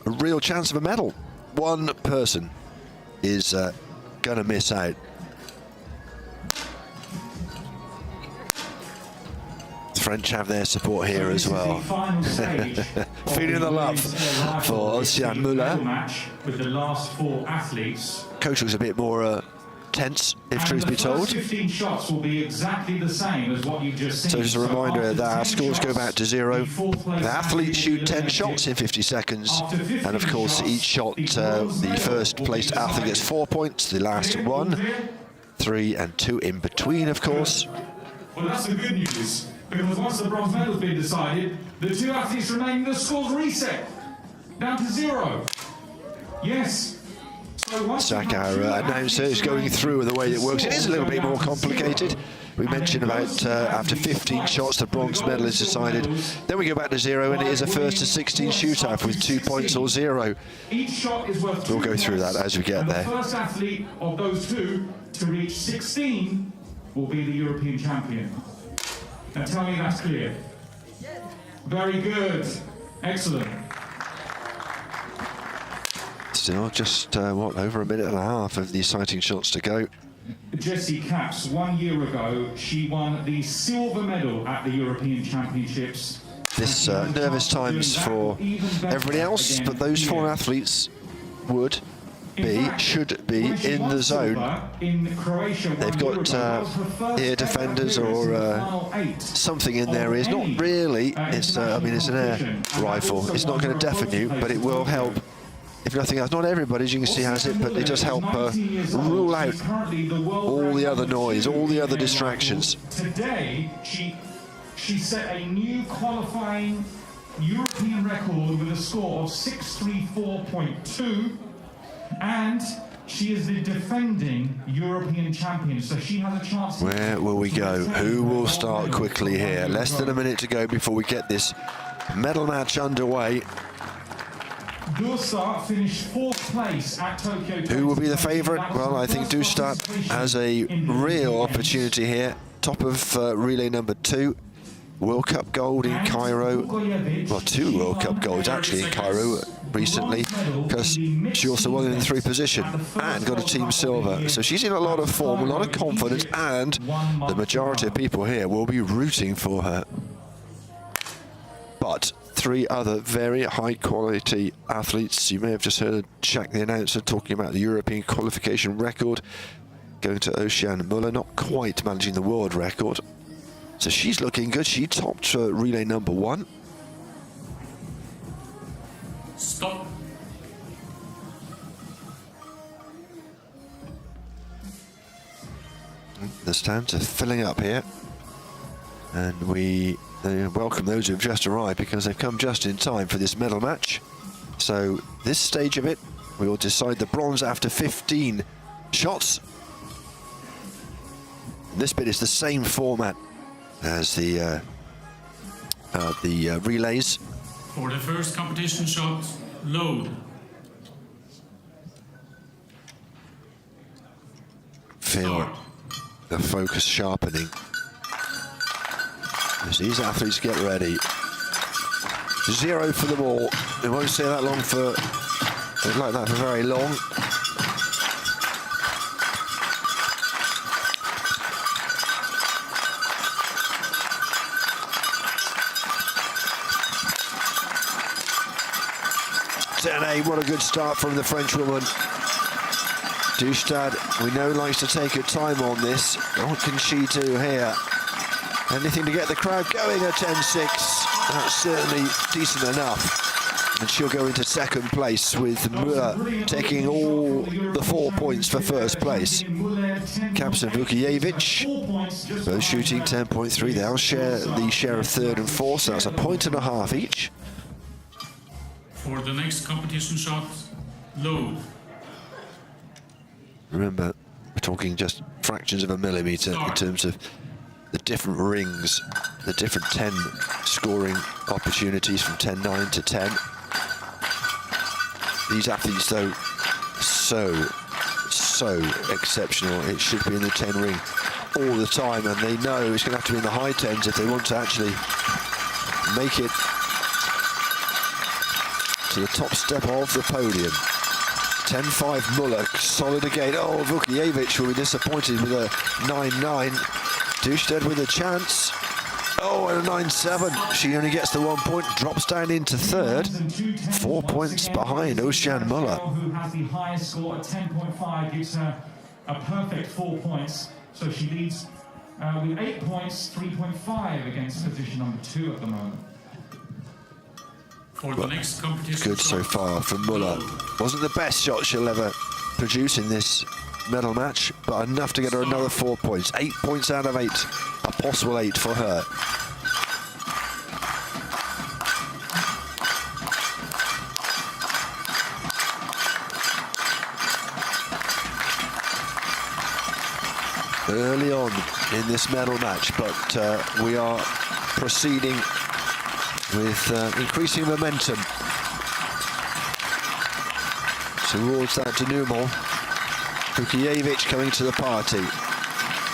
A real chance of a medal. One person is going to miss out. The French have their support here as well. Feeling the love for ECH Müller. With the last 4 athletes. Coach was a bit more tense, if truth be told. The first 15 shots will be exactly the same as what you just seen. So just a reminder that our scores go back to 0. The athletes shoot 10 shots in 50 seconds. And of course, each shot, the first placed athlete gets 4 points, the last 1, 3 and 2 in between, of course. Well, that's the good news, because once the bronze medal's been decided, the 2 athletes remaining, the scores reset down to 0. Yes. Zach, our announcer, is going through the way it works. It is a little bit more complicated. We mentioned about after 15 shots, the bronze medal is decided. Then we go back to 0, and it is a first to 16 shootout with 2 points or 0. We'll go through that as we get there. The first athlete of those 2 to reach 16 will be the European champion. Now tell me that's clear. Very good. Excellent. Still just, what, over a minute and a half of the sighting shots to go. Jessie Capps, 1 year ago, she won the silver medal at the European Championships. This nervous times for everybody else, but those 4 athletes should be in the zone. They've got ear defenders or something in their ears. Not really. It's I mean, it's an air rifle. It's not going to deafen you, but it will help. If nothing else, not everybody, as you can see, has it, but it does help rule out all the other noise, all the other distractions. Today, she set a new qualifying European record with a score of 634.2, and she is the defending European champion, so she has a chance. Where will we go? Who will start quickly here? Less than a minute to go before we get this medal match underway. Dursart finished 4th place at Tokyo. Who will be the favourite? Well, I think Dursart has a real opportunity here. Top of relay number 2. World Cup gold in Cairo. Well, 2 World Cup golds actually in Cairo recently, because she also won in the 3 position and got a team silver. So she's in a lot of form, a lot of confidence, and the majority of people here will be rooting for her. But 3 other very high quality athletes. You may have just heard Jack the announcer talking about the European qualification record going to ECH Müller, not quite managing the world record. So she's looking good. She topped relay number 1. Stop. The stands are filling up here, and we welcome those who have just arrived, because they've come just in time for this medal match. So this stage of it, we will decide the bronze after 15 shots. This bit is the same format as the relays. For the first competition shot, load. Feel the focus sharpening as these athletes get ready. 0 for them all. It won't stay that long for, like that for very long. What a good start from the French woman. Dustad, we know, likes to take her time on this. What can she do here? Anything to get the crowd going at 10-6. That's certainly decent enough. And she'll go into second place with Muller taking all the 4 points for first place. Kaps and Vukijevic both shooting 10.3. They'll share the share of third and fourth, so that's a 1.5 each. For the next competition shot, load. Remember, we're talking just fractions of a millimetre in terms of the different rings, the different 10 scoring opportunities from 10-9 to 10. These athletes, though, so exceptional. It should be in the 10 ring all the time, and they know it's going to have to be in the high 10s if they want to actually make it to the top step of the podium. 10-5 Muller, solid again. Oh, Vukijevic will be disappointed with a 9-9. Dusted with a chance. Oh, and a 9-7. She only gets the 1 point, drops down into third. 4 points behind Ocean Muller. Who has the highest score at 10.5 gives her a perfect 4 points. So she leads with 8 points, 3.5 against position number 2 at the moment. For the next competition Good so far from Muller. Wasn't the best shot she'll ever produce in this medal match, but enough to get her another 4 points. 8 points out of 8, a possible 8 for her. Early on in this medal match, but we are proceeding with increasing momentum towards that denouement. Vukijevic coming to the party.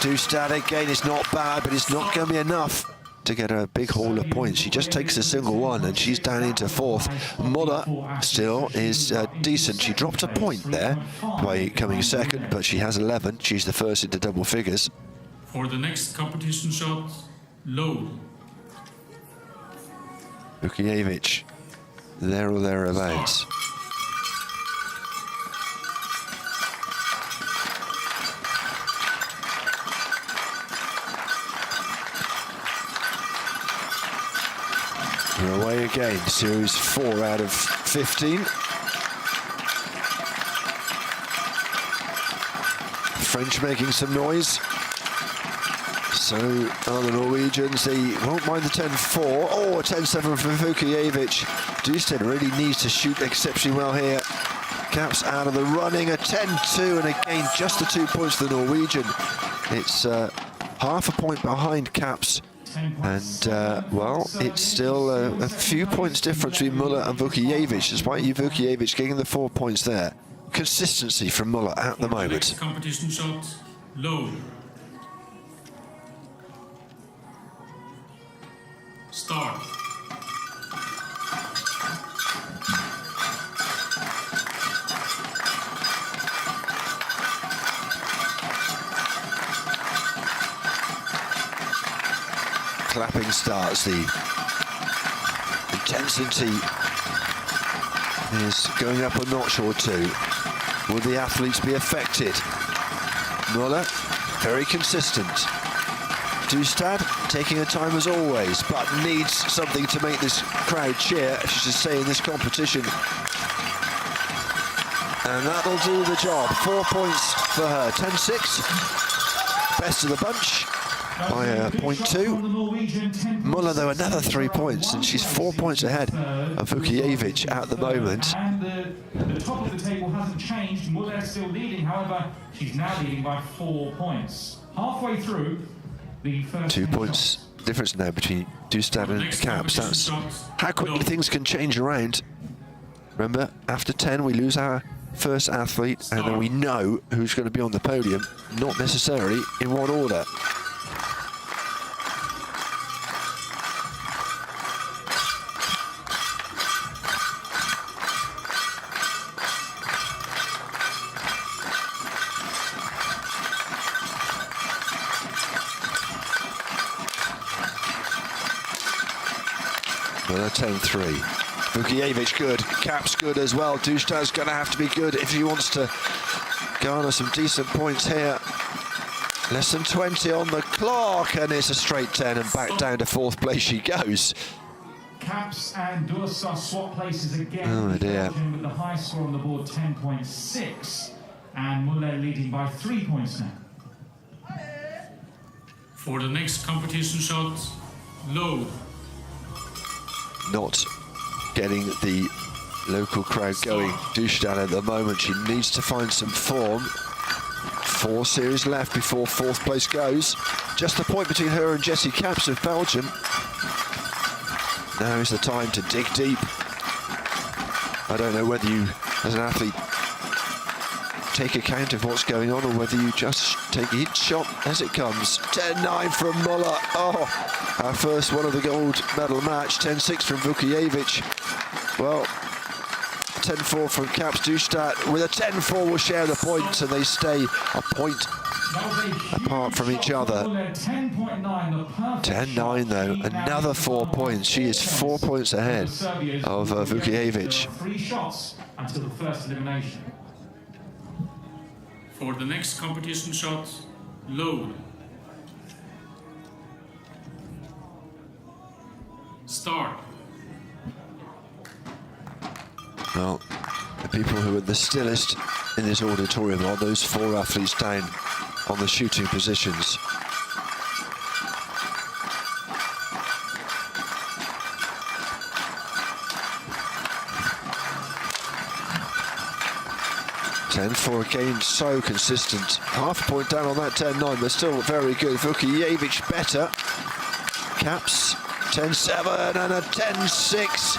Dustad again is not bad, but it's not going to be enough to get a big haul of points. She just takes a single one and she's down into fourth. Muller still is decent. She dropped a point there by coming second, but she has 11. She's the first into double figures. For the next competition shot, low. Vukijevic, there or thereabouts. We're away again, series 4 out of 15. French making some noise. So are the Norwegians. They won't mind the 10-4. Oh, a 10-7 for Vukijevic. Dusted really needs to shoot exceptionally well here. Kaps out of the running. A 10-2, and again, just the 2 points for the Norwegian. It's half a point behind Kaps. And, well, it's still a few points difference between Muller and Vukijevic, despite Vukijevic getting the 4 points there. Consistency from Muller at the moment. Next competition shot, low. Start. Clapping starts. The intensity is going up a notch or two. Will the athletes be affected? Muller, very consistent. Dustad taking her time as always, but needs something to make this crowd cheer, if she's to stay in this competition. And that'll do the job. 4 points for her. 10-6. Best of the bunch by 0.2. Muller, though, another 3 points, and she's 4 points ahead of Vukijevic at the moment. And the top of the table hasn't changed. Muller is still leading, however, she's now leading by 4 points. Halfway through the first 2 points difference now between Dustad and Kaps. That's how quickly things can change around. Remember, after 10 we lose our first athlete, and then we know who's going to be on the podium, not necessarily in what order. Well, 10-3. Vukijevic good, Kaps good as well. Dustad's going to have to be good if he wants to garner some decent points here. Less than 20 on the clock, and it's a straight 10, and back down to fourth place she goes. Caps and Dursa swap places again. Oh dear. With the high score on the board, 10.6, and Muller leading by 3 points now. For the next competition shot, load. Not getting the local crowd going. Dustad at the moment, she needs to find some form. 4 series left before 4th place goes. Just a point between her and Jessie Caps of Belgium. Now is the time to dig deep. I don't know whether you, as an athlete, take account of what's going on or whether you just take each shot as it comes. 10-9 from Muller. Oh, our first one of the gold medal match. 10-6 from Vukijevic. Well, 10-4 from Caps. Dustad with a 10-4 will share the points and they stay a point apart from each other. 10-9 though, another 4 points. She is 4 points ahead of Vukijevic. 3 shots until the first elimination. For the next competition shot, load. Start. Well, the people who are the stillest in this auditorium are those 4 athletes down on the shooting positions. .10-4 again, so consistent. Half a point down on that 10-9, but still very good. Vukijevic better. Caps 10-7 and a 10-6.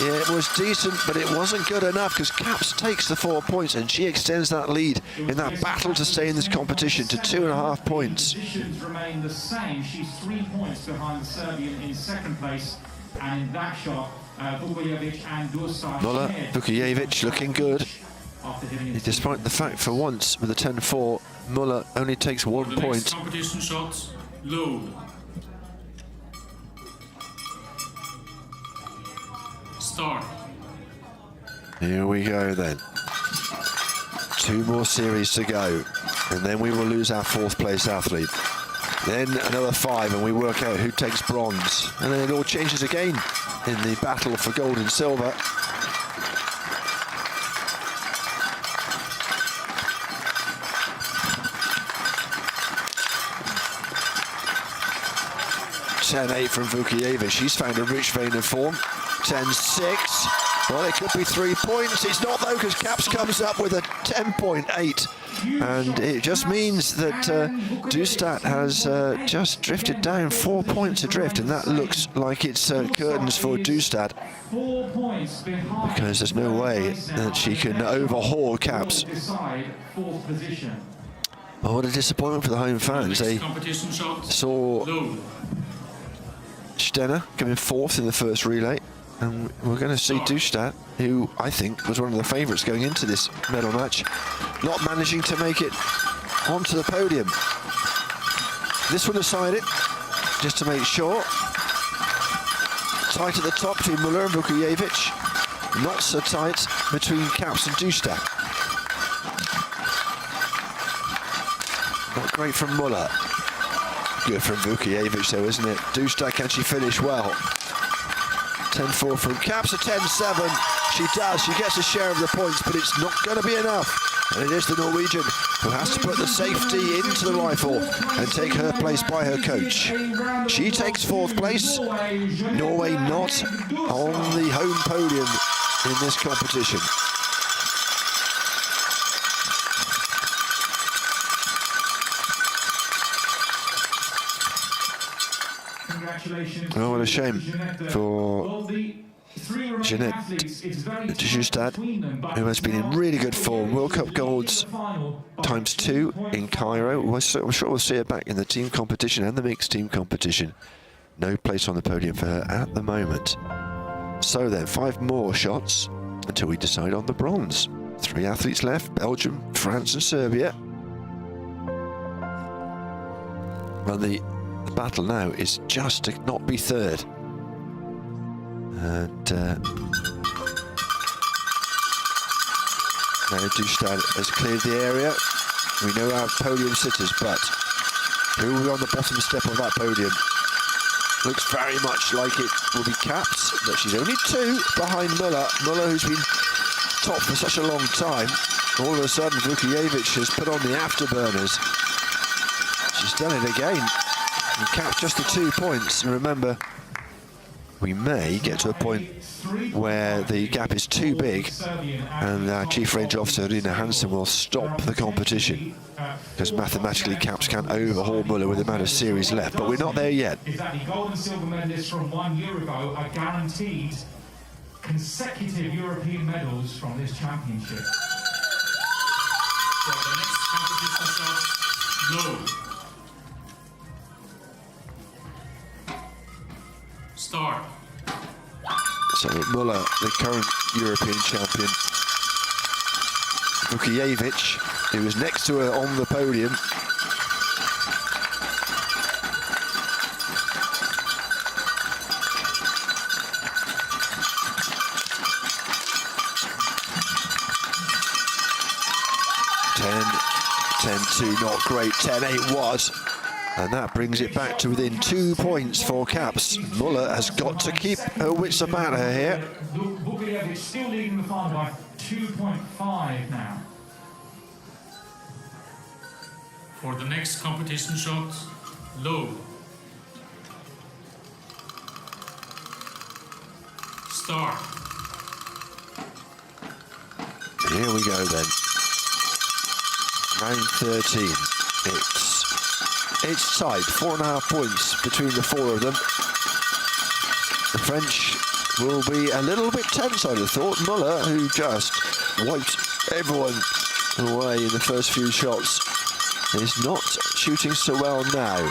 Yeah, it was decent, but it wasn't good enough because Caps takes the 4 points and she extends that lead in that battle to stay in this competition to 2.5 points. Positions remain the same. She's 3 points behind the Serbian in 2nd place, and in that shot, Vukijevic and Dursa. Muller, Vukijevic looking good. Despite the fact for once with a 10-4, Muller only takes 1 For the point. next competition shot, load. Start. Here we go then. 2 more series to go, and then we will lose our 4th place athlete. Then another 5, and we work out who takes bronze. And then it all changes again in the battle for gold and silver. .10-8 from Vukijevic. She's found a rich vein of form. 10-6. Well, it could be 3 points. It's not though, because Caps comes up with a 10.8. And it just means that Dustad has just drifted down 4 points adrift, and that looks like it's curtains for Dustad, because there's no way that she can overhaul Caps. Oh, what a disappointment for the home fans. They saw Stenner coming 4th in the first relay, and we're going to see Dustad, who I think was one of the favourites going into this medal match, not managing to make it onto the podium. This one aside it, just to make sure. Tight at the top between Muller and Vukijevic, not so tight between Caps and Dustad. Not great from Muller. Good from Vukijevic though, isn't it? Dustad, can she finish well? 10-4 from Caps, a 10-7. She does, she gets a share of the points, but it's not going to be enough. And it is the Norwegian who has to put the safety into the rifle and take her place by her coach. She takes 4th place. Norway not on the home podium in this competition. Oh, what a shame for Jeanette Dustad, who has been in really good form. World Cup golds ×2 in Cairo. I'm sure we'll see her back in the team competition and the mixed team competition. No place on the podium for her at the moment. So then, 5 more shots until we decide on the bronze. 3 athletes left: Belgium, France and Serbia. And the battle now is just to not be 3rd. And now Dustad has cleared the area. We know our podium sitters, but who will be on the bottom step of that podium? Looks very much like it will be capped, but she's only 2 behind Muller. Muller, who's been top for such a long time, all of a sudden Vukijevic has put on the afterburners. She's done it again and capped just the 2 points. And remember, we may get to a point where the gap is too big and our Chief Range Officer, Rina Hansen, will stop the competition, because mathematically caps can't overhaul Muller with the amount of series left, but we're not there yet. Is that the gold and silver medalists from 1 year ago are guaranteed consecutive European medals from this championship. For the next competition shot, low. Start. So Muller, the current European champion, Vukijevic, who was next to her on the podium, .10.2, not great. 10.8 was. And that brings it back to within 2 points for caps. Muller has got to keep her wits about her here. Vukijevic still leading the final by 2.5 now. For the next competition shot, low. Start. Here we go then. Round 13. It's tied, 4.5 points between the 4 of them. The French will be a little bit tense, I'd have thought. Muller, who just wiped everyone away in the first few shots, is not shooting so well now.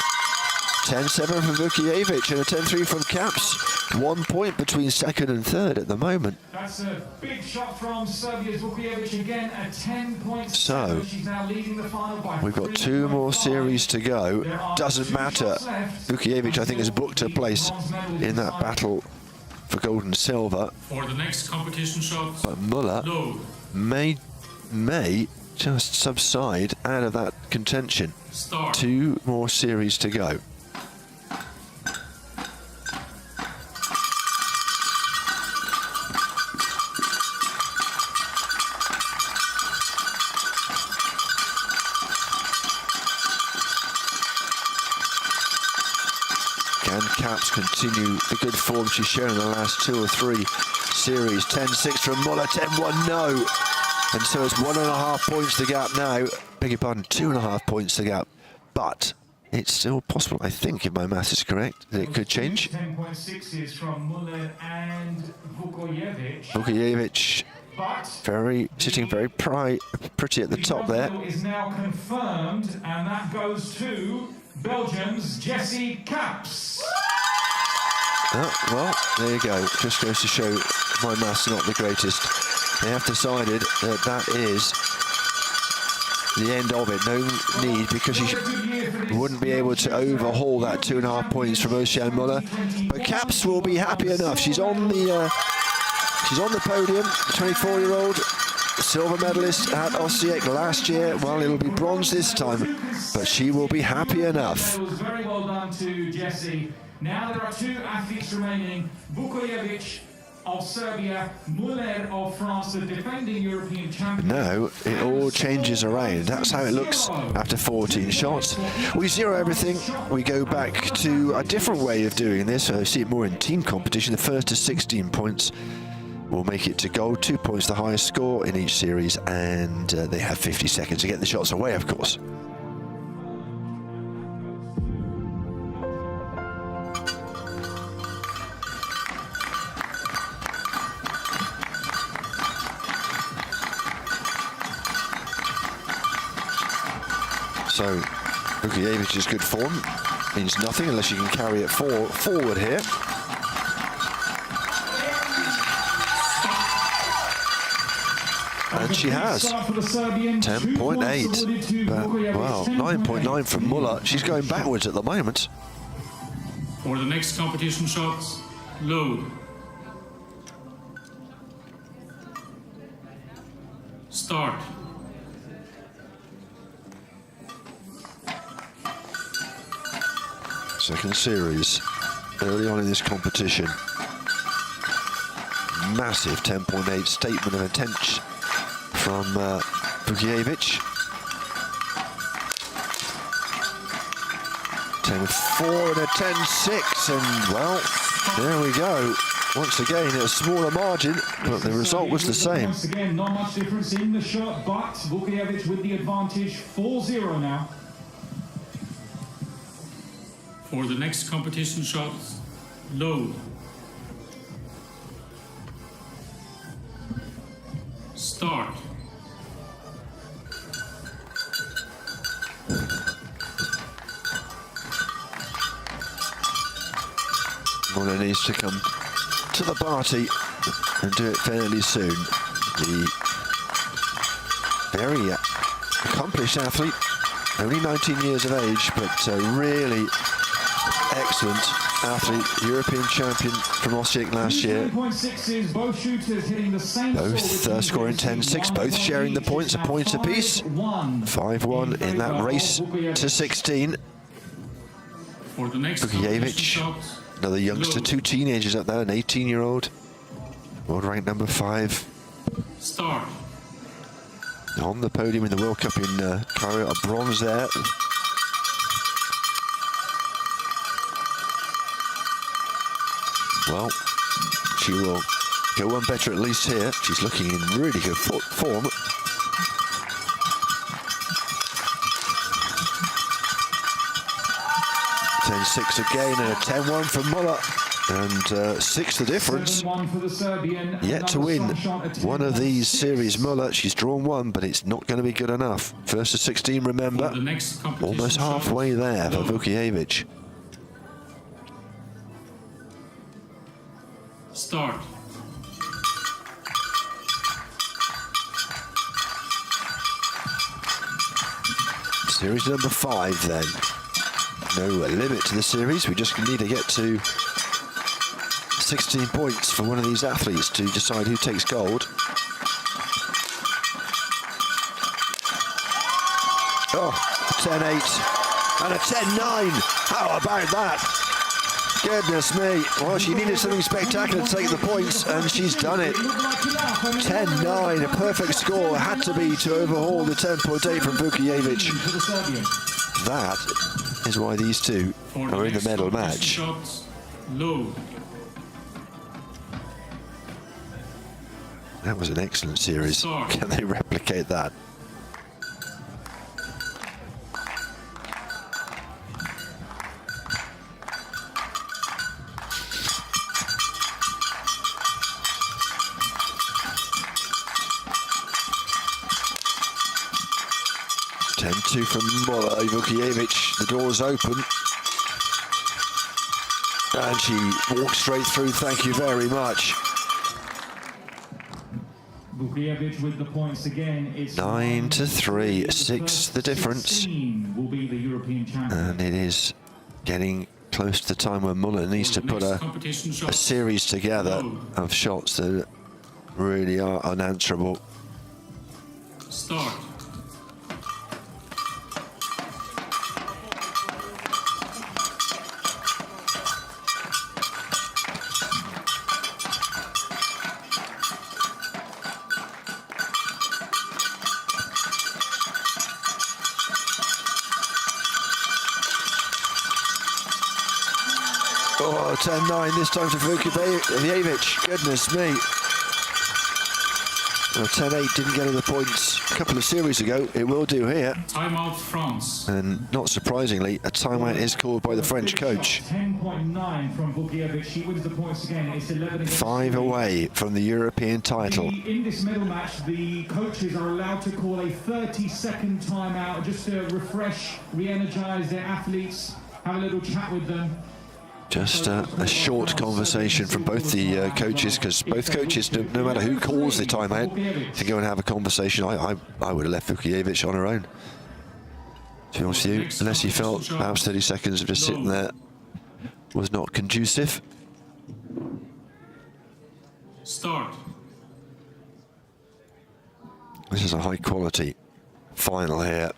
10-7 from Vukijevic and a 10-3 from caps. 1 point between second and third at the moment. That's a big shot from Serbia's Vukijevic again at 10.7. So, she's now leading the final by we've got 2 more series to go. Doesn't matter. Vukijevic, I think, has booked her place in that battle for gold and silver. For the next competition shot, But Muller low. may just subside out of that contention. Start. 2 more series to go. Can caps continue the good form she's shown in the last 2 or 3 series? 10-6 from Muller, 10-1 no. And so it's 1.5 points the gap now. Beg your pardon, 2.5 points the gap. But it's still possible, I think, if my maths is correct, that it could change. 10.6 is from Muller and Vukijevic. Vukijevic sitting very pretty at the top there. The is now confirmed, and that goes to Belgium's Jessie Caps. Oh, well, there you go. Just goes to show my maths not the greatest. They have decided that that is the end of it. No need, because she wouldn't be able to overhaul that 2.5 points from Oceane Muller. But Caps will be happy enough. She's on the podium. The 24-year-old silver medalist at ECH last year. Well, it'll be bronze this time, but she will be happy enough. It was very well done to Jessie. Now there are 2 athletes remaining. Vukijevic of Serbia, Muller of France, the defending European champion. Now it all changes around. That's how it looks after 14 shots. We zero everything. We go back to a different way of doing this. I see it more in team competition. The first to 16 points will make it to gold. 2 points the highest score in each series, and they have 50 seconds to get the shots away, of course. So Vukijevic's good form means nothing unless you can carry it forward here. And she has 10.8. Well, 9.9 from Muller. She's going backwards at the moment. For the next competition shots, load. Start. Second series. early on in this competition. Massive 10.8 statement of intent from Vukiewicz. 10.4 and a 10.6, and well, there we go. Once again, a smaller margin, but the result was the same. Once again, not much difference in the shot, but Vukiewicz with the advantage, 4-0 now. For the next competition shot, load. Start. Muller needs to come to the party and do it fairly soon. The very accomplished athlete, only 19 years of age, but really excellent athlete, European champion from ECH last year. Both shooters hitting the same Both scoring 10-6, both sharing the points, a point apiece. 5-1 in that race to 16. For the next Vukiewicz, shot, another youngster, two teenagers up there, an 18-year-old, world rank number 5. start. On the podium in the World Cup in Cairo, a bronze there. Well, she will go one better at least here. She's looking in really good form. .10.6 again and a 10-1 for Muller. And 6 the difference. Yet to win one of these series, Muller. She's drawn one, but it's not going to be good enough. First to 16, remember. Almost halfway there for Vukiewicz. Start. Series number 5 then. No limit to the series. We just need to get to 16 points for one of these athletes to decide who takes gold. Oh, a 10.8 and a 10.9. How about that? Goodness me. Well, she needed something spectacular to take the points, and she's done it. 10.9, a perfect score. Had to be to overhaul the 10.8 from Vukiewicz. That is why these two are in the medal match. Load. That was an excellent series. Can they replicate that? .2 from Muller. Vukiewicz, the door's open. And she walks straight through, thank you very much. Vukiewicz with the points again. It's 9-3, 6 the difference. Will be the European champion. And it is getting close to the time when Muller needs to put a series together of shots that really are unanswerable. Start. Oh, 10-9 this time to Vukiewicz. Goodness me. Well, 10-8 didn't get her the points a couple of series ago. It will do here. Timeout France. And not surprisingly, a timeout is called by the French coach. 10.9 from Vukiewicz. She wins the points again. It's 11 5 away from the European title. In this medal match, the coaches are allowed to call a 30-second timeout just to refresh, re-energize their athletes, have a little chat with them. Just a short conversation from both the coaches, because both coaches, no matter who calls the timeout, to go and have a conversation. I would have left Vukiewicz on her own, to be honest with you, unless he felt perhaps 30 seconds of just sitting there was not conducive. Start. This is a high quality final here.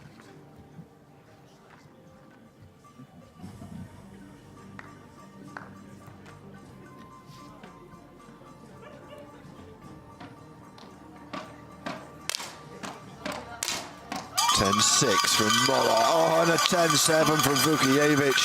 10-6 from Moller. Oh, and a 10-7 from Vukijevic.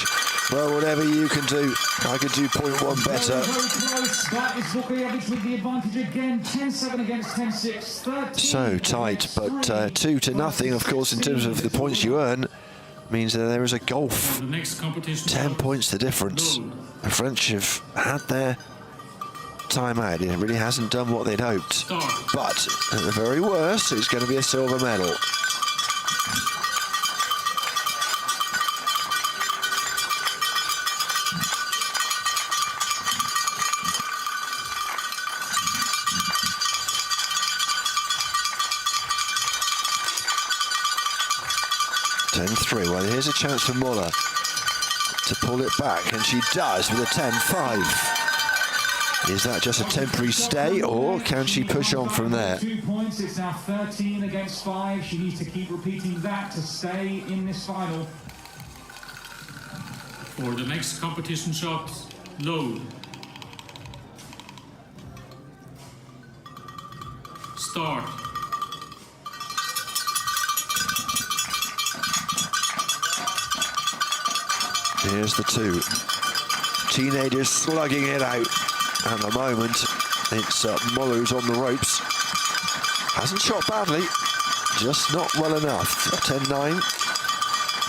Well, whatever you can do, I could do 0.1 better. Very close. That is Vukijevic with the advantage again. 10-7 against 10-6. So tight, but 2-0, of course, in terms of the points you earn, means that there is a gulf. The next competition 10 points the difference. The French have had their time out. It really hasn't done what they'd hoped. start. But at the very worst, it's going to be a silver medal. Well, here's a chance for Muller to pull it back, and she does with a 10-5. Is that just a temporary stay, or can she push on from there? 2 points. It's now 13 against 5. She needs to keep repeating that to stay in this final. For the next competition shot, load. Start. Here's the two teenagers slugging it out. At the moment, it's Muller who's on the ropes. Hasn't shot badly, just not well enough. 10-9,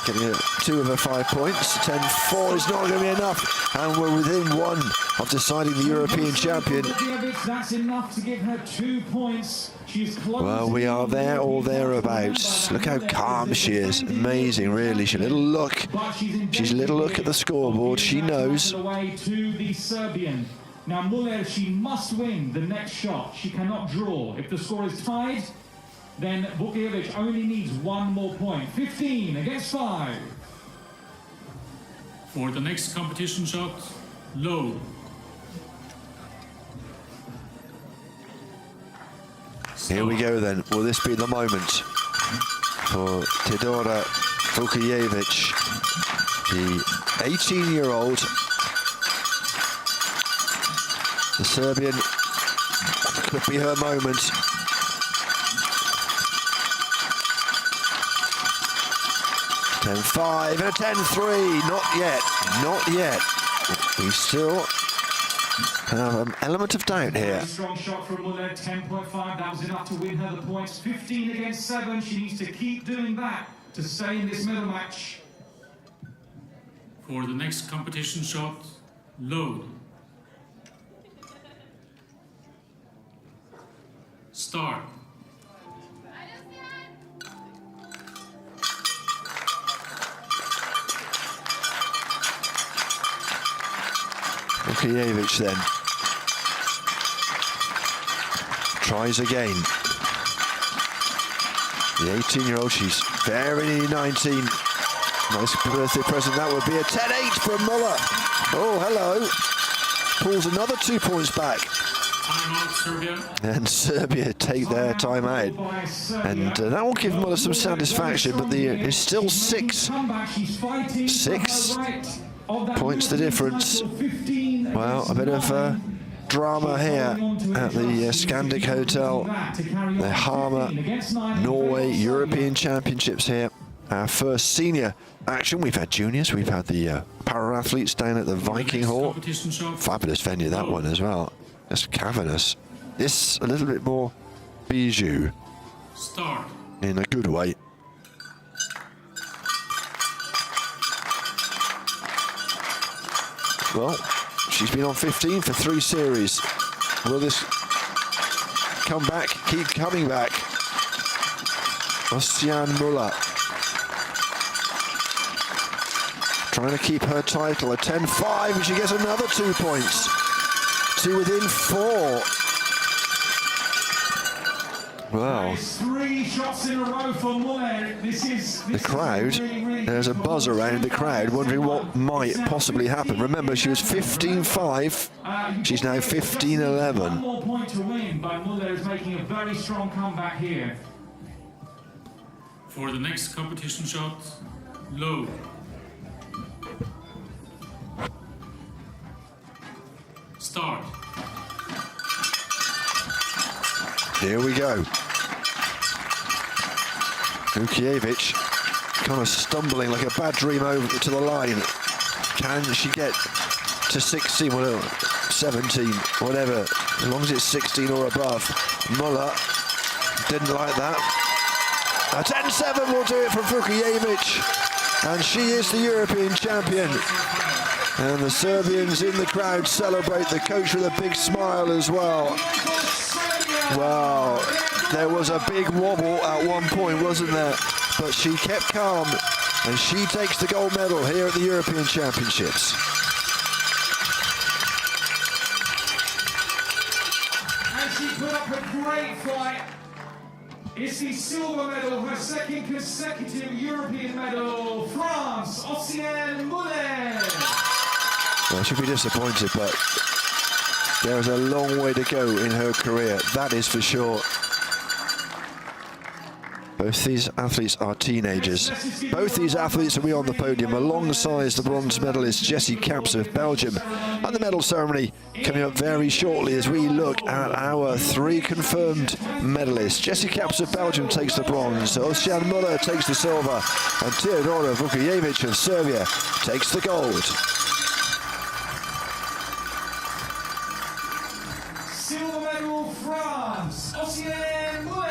getting 2 of her 5 points. 10-4 is not going to be enough, and we're within 1 of deciding the European champion. That's enough to give her 2 points. She's close. Well, we are there or thereabouts. Look how calm she is. Amazing, really. She's a little look. She's a little look at the scoreboard. She knows. Away to the Serbian. Now Muller, she must win the next shot. She cannot draw. If the score is tied, then Vukijevic only needs 1 more point. 15 against 5. For the next competition shot, load. Here we go then. Will this be the moment for Teodora Vukijevic, the 18-year-old, the Serbian? Could be her moment. $10-5 and a 10-3. Not yet. Not yet. We still have an element of doubt here. Strong shot from Muller, 10.5. That was enough to win her the points. 15 against 7. She needs to keep doing that to stay in this medal match. For the next competition shot, load. Start. Vukijevic then tries again. The 18-year-old, she's very nearly 19. Nice birthday present that would be. A 10-8 from Muller. Oh, hello. Pulls another 2 points back. Timeout, Serbia. And Serbia take their time out. And that will give Muller some satisfaction, but it's still 6 points the difference. Well, a bit of drama here at the Scandic Hotel, the Hamar, Norway European Championships here. Our first senior action. We've had juniors, we've had the para-athletes down at the Viking Hall. Fabulous venue, that one as well. Just cavernous. This a little bit more bijou. Start. In a good way. Well, she's been on 15 for 3 series. Will this come back? Keep coming back. Ostian Muller trying to keep her title. A 10-5, and she gets another 2 points. 2 within 4. Wow. 3 shots in a row for Muller. The crowd, there's a buzz around the crowd wondering what might possibly happen. Remember, she was 15-5. She's now 15-11. 1 more point to win, but Muller is making a very strong comeback here. For the next competition shot, low. Start. Here we go. Vukijevic kind of stumbling like a bad dream over to the line. Can she get to 16, whatever, 17, whatever, as long as it's 16 or above? Muller didn't like that. A 10-7 will do it for Vukijevic, and she is the European champion. And the Serbians in the crowd celebrate, the coach with a big smile as well. Wow, there was a big wobble at one point, wasn't there? But she kept calm, and she takes the gold medal here at the European Championships. And she put up a great fight. It's the silver medal, her second consecutive European medal. France, Oceane Muller. Well, she'll be disappointed, but there is a long way to go in her career, that is for sure. Both these athletes are teenagers. Both these athletes will be on the podium alongside the bronze medalist Jessie Caps of Belgium. And the medal ceremony coming up very shortly as we look at our 3 confirmed medalists. Jessie Caps of Belgium takes the bronze, Oceane Muller takes the silver, and Teodora Vukijevic of Serbia takes the gold. Silver medal, France, Oceane Muller.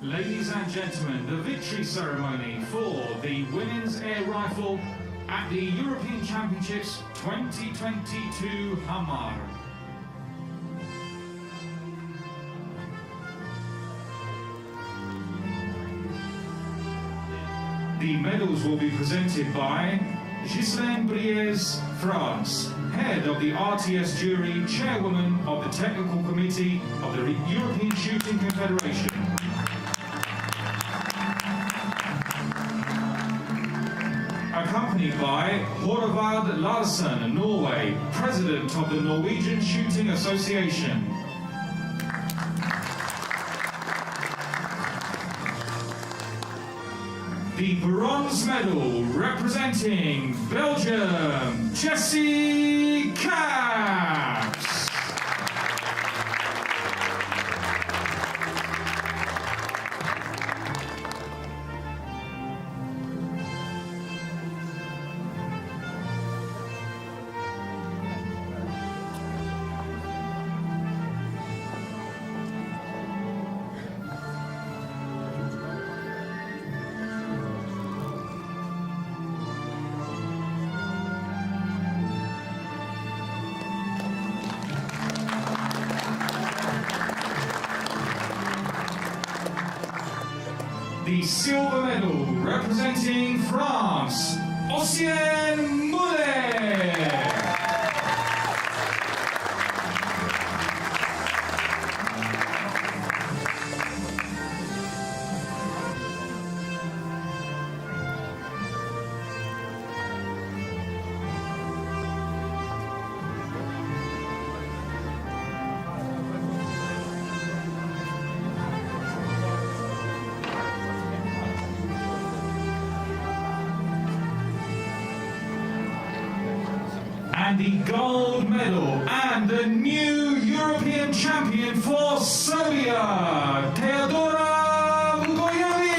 Ladies and gentlemen, the victory ceremony for the women's air rifle at the European Championships 2022 Hamar. The medals will be presented by Ghislaine Briez, France, head of the RTS jury, chairwoman of the technical committee of the European Shooting Confederation. Accompanied by Horvard Larsen, Norway, president of the Norwegian Shooting Association. The bronze medal representing Belgium, Jessie Caps. The silver medal representing France, Ossian Moulet. And the gold medal and the new European champion for Serbia, Teodora Vukojevic.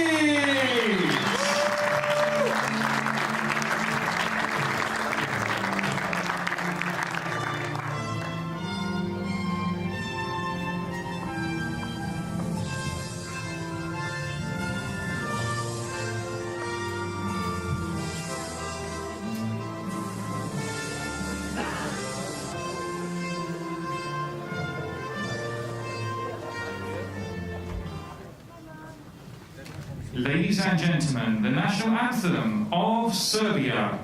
Ladies and gentlemen, the national anthem of Serbia.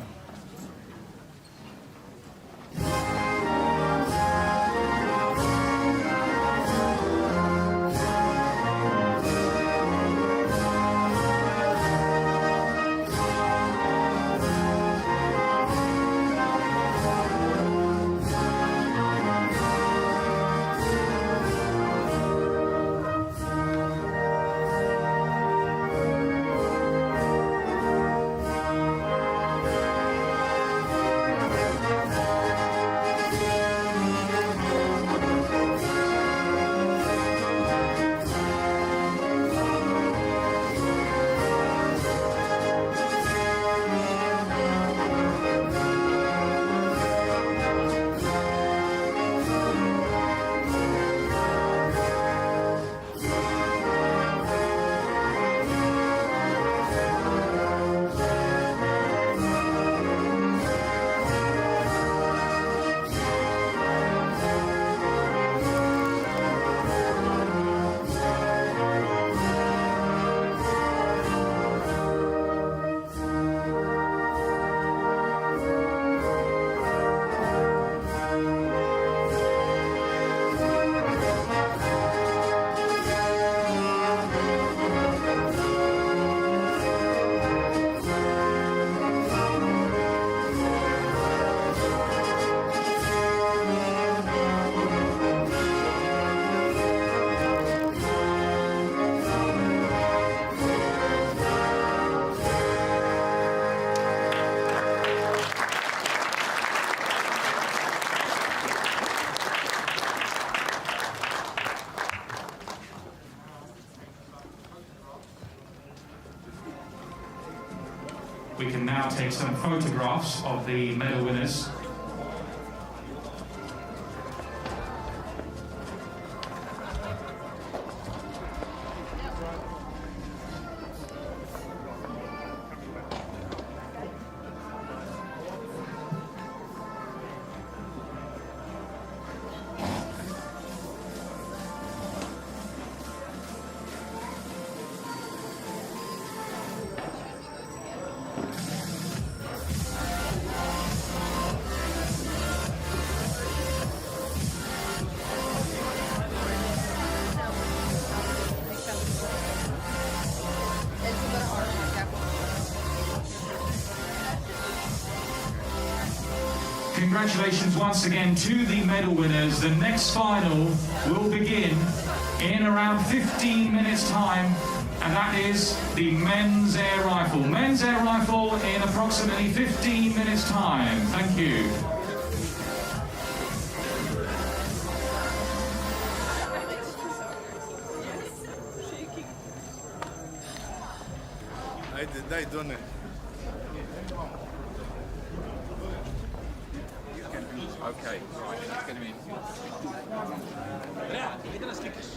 now take some photographs of the medal winners. Congratulations once again to the medal winners. The next final will begin in around 15 minutes time, and that is the men's air rifle. Men's air rifle in approximately 15 minutes time. Thank you. Dai, donne. Okay, right, that's going to be... Ja, ik ben een stukjes.